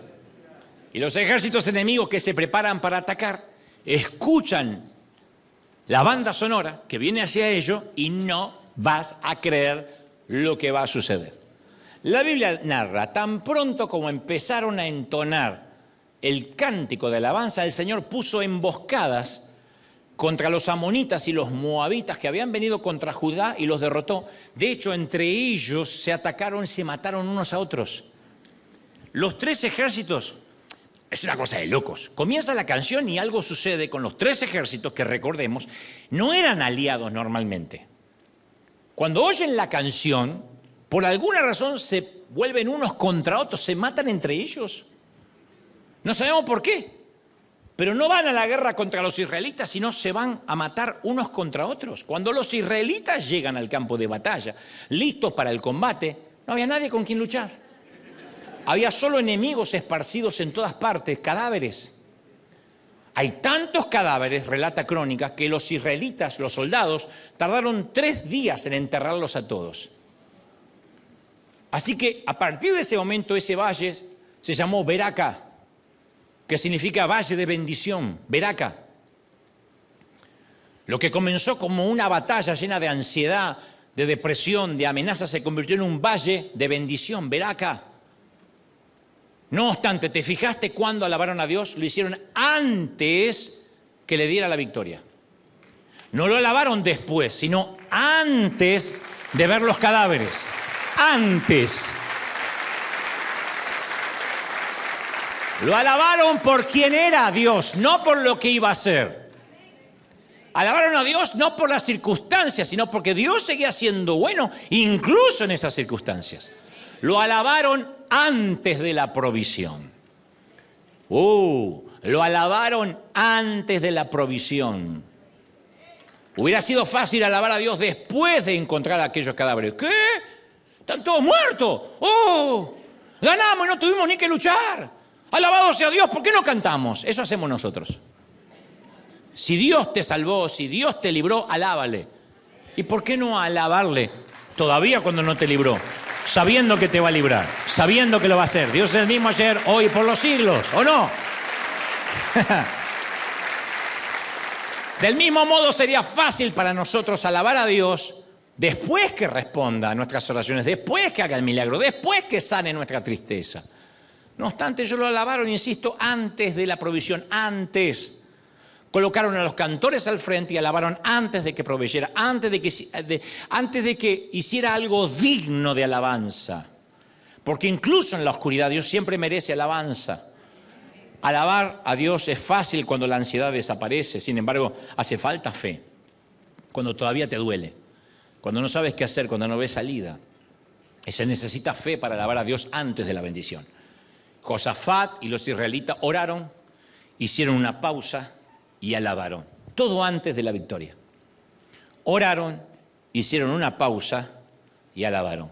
Y los ejércitos enemigos que se preparan para atacar escuchan la banda sonora que viene hacia ellos y no vas a creer lo que va a suceder. La Biblia narra, tan pronto como empezaron a entonar el cántico de alabanza, el Señor puso emboscadas contra los amonitas y los moabitas que habían venido contra Judá y los derrotó. De hecho, entre ellos se atacaron y se mataron unos a otros. Los 3 ejércitos, es una cosa de locos. Comienza la canción y algo sucede con los 3 ejércitos que, recordemos, no eran aliados normalmente. cuando oyen la canción, por alguna razón se vuelven unos contra otros, se matan entre ellos. No sabemos por qué, pero no van a la guerra contra los israelitas, sino se van a matar unos contra otros. Cuando los israelitas llegan al campo de batalla, listos para el combate, no había nadie con quien luchar. Había solo enemigos esparcidos en todas partes, cadáveres. Hay tantos cadáveres, relata Crónicas, que los israelitas, los soldados, tardaron 3 días en enterrarlos a todos. Así que a partir de ese momento ese valle se llamó Beraka, que significa valle de bendición, Beraka. Lo que comenzó como una batalla llena de ansiedad, de depresión, de amenazas, se convirtió en un valle de bendición, Beraka. No obstante, ¿te fijaste cuándo alabaron a Dios? Lo hicieron antes que le diera la victoria. No lo alabaron después, sino antes de ver los cadáveres. Antes. Lo alabaron por quién era Dios, no por lo que iba a hacer. Alabaron a Dios no por las circunstancias, sino porque Dios seguía siendo bueno, incluso en esas circunstancias. Lo alabaron antes de la provisión. Lo alabaron antes de la provisión. Hubiera sido fácil alabar a Dios después de encontrar aquellos cadáveres. ¿Qué? ¿Están todos muertos? Ganamos y no tuvimos ni que luchar. Alabado sea Dios, ¿por qué no cantamos? Eso hacemos nosotros. Si Dios te salvó, si Dios te libró, alábale. ¿Y por qué no alabarle todavía cuando no te libró? Sabiendo que te va a librar, sabiendo que lo va a hacer. Dios es el mismo ayer, hoy, por los siglos, ¿o no? Del mismo modo sería fácil para nosotros alabar a Dios después que responda a nuestras oraciones, después que haga el milagro, después que sane nuestra tristeza. No obstante, ellos lo alabaron, insisto, antes de la provisión, antes. Colocaron a los cantores al frente y alabaron antes de que proveyera, antes de que hiciera algo digno de alabanza. Porque incluso en la oscuridad Dios siempre merece alabanza. Alabar a Dios es fácil cuando la ansiedad desaparece, sin embargo, hace falta fe. Cuando todavía te duele, cuando no sabes qué hacer, cuando no ves salida. Y se necesita fe para alabar a Dios antes de la bendición. Josafat y los israelitas oraron, hicieron una pausa y alabaron. Todo antes de la victoria. Oraron, hicieron una pausa y alabaron.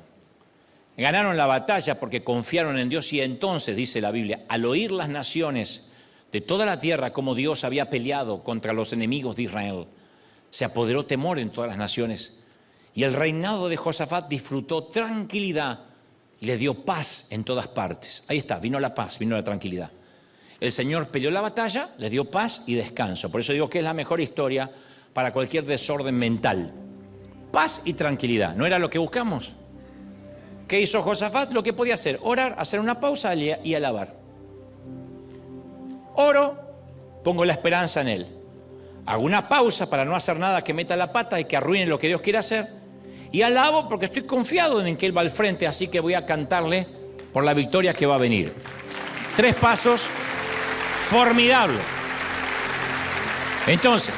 Ganaron la batalla porque confiaron en Dios y entonces, dice la Biblia, al oír las naciones de toda la tierra como Dios había peleado contra los enemigos de Israel, se apoderó temor en todas las naciones y el reinado de Josafat disfrutó tranquilidad y le dio paz en todas partes. Ahí está, vino la paz, vino la tranquilidad. El Señor peleó la batalla, le dio paz y descanso. Por eso digo que es la mejor historia para cualquier desorden mental. Paz y tranquilidad. ¿No era lo que buscamos? ¿Qué hizo Josafat? Lo que podía hacer, orar, hacer una pausa y alabar. Oro, pongo la esperanza en Él. Hago una pausa para no hacer nada que meta la pata y que arruine lo que Dios quiere hacer. Y alabo porque estoy confiado en que Él va al frente, así que voy a cantarle por la victoria que va a venir. 3 pasos formidables. Entonces,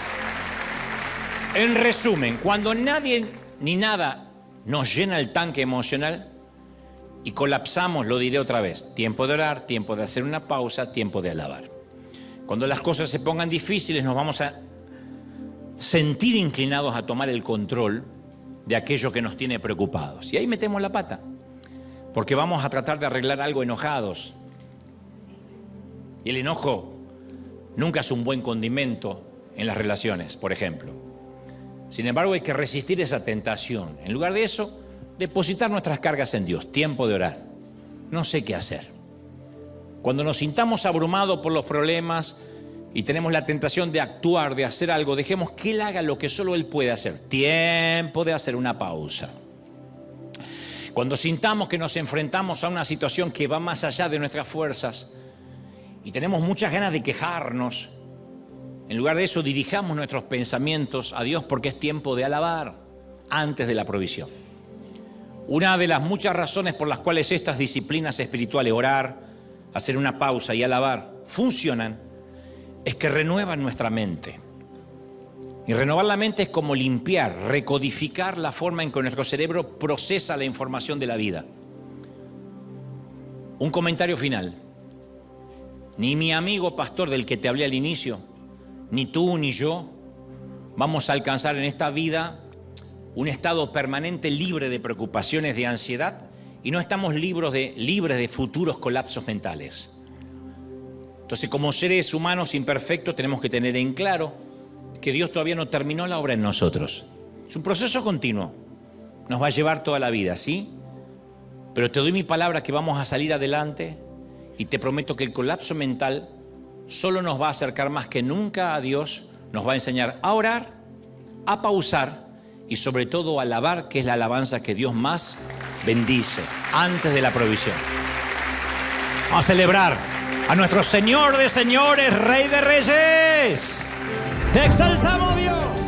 en resumen, cuando nadie ni nada nos llena el tanque emocional y colapsamos, lo diré otra vez, tiempo de orar, tiempo de hacer una pausa, tiempo de alabar. Cuando las cosas se pongan difíciles, nos vamos a sentir inclinados a tomar el control de aquello que nos tiene preocupados. Y ahí metemos la pata, porque vamos a tratar de arreglar algo enojados. Y el enojo nunca es un buen condimento en las relaciones, por ejemplo. Sin embargo, hay que resistir esa tentación. En lugar de eso, depositar nuestras cargas en Dios. Tiempo de orar. No sé qué hacer. Cuando nos sintamos abrumados por los problemas y tenemos la tentación de actuar, de hacer algo, dejemos que Él haga lo que solo Él puede hacer. Tiempo de hacer una pausa. Cuando sintamos que nos enfrentamos a una situación que va más allá de nuestras fuerzas y tenemos muchas ganas de quejarnos, en lugar de eso dirijamos nuestros pensamientos a Dios porque es tiempo de alabar antes de la provisión. Una de las muchas razones por las cuales estas disciplinas espirituales, orar, hacer una pausa y alabar, funcionan, es que renuevan nuestra mente. Y renovar la mente es como limpiar, recodificar la forma en que nuestro cerebro procesa la información de la vida. Un comentario final. Ni mi amigo pastor del que te hablé al inicio, ni tú ni yo, vamos a alcanzar en esta vida un estado permanente libre de preocupaciones, de ansiedad, y no estamos libres de futuros colapsos mentales. Entonces, como seres humanos imperfectos, tenemos que tener en claro que Dios todavía no terminó la obra en nosotros. Es un proceso continuo. Nos va a llevar toda la vida, ¿sí? Pero te doy mi palabra que vamos a salir adelante y te prometo que el colapso mental solo nos va a acercar más que nunca a Dios, nos va a enseñar a orar, a pausar y sobre todo a alabar, que es la alabanza que Dios más bendice antes de la provisión. Vamos a celebrar a nuestro Señor de señores, Rey de reyes. Te exaltamos, Dios.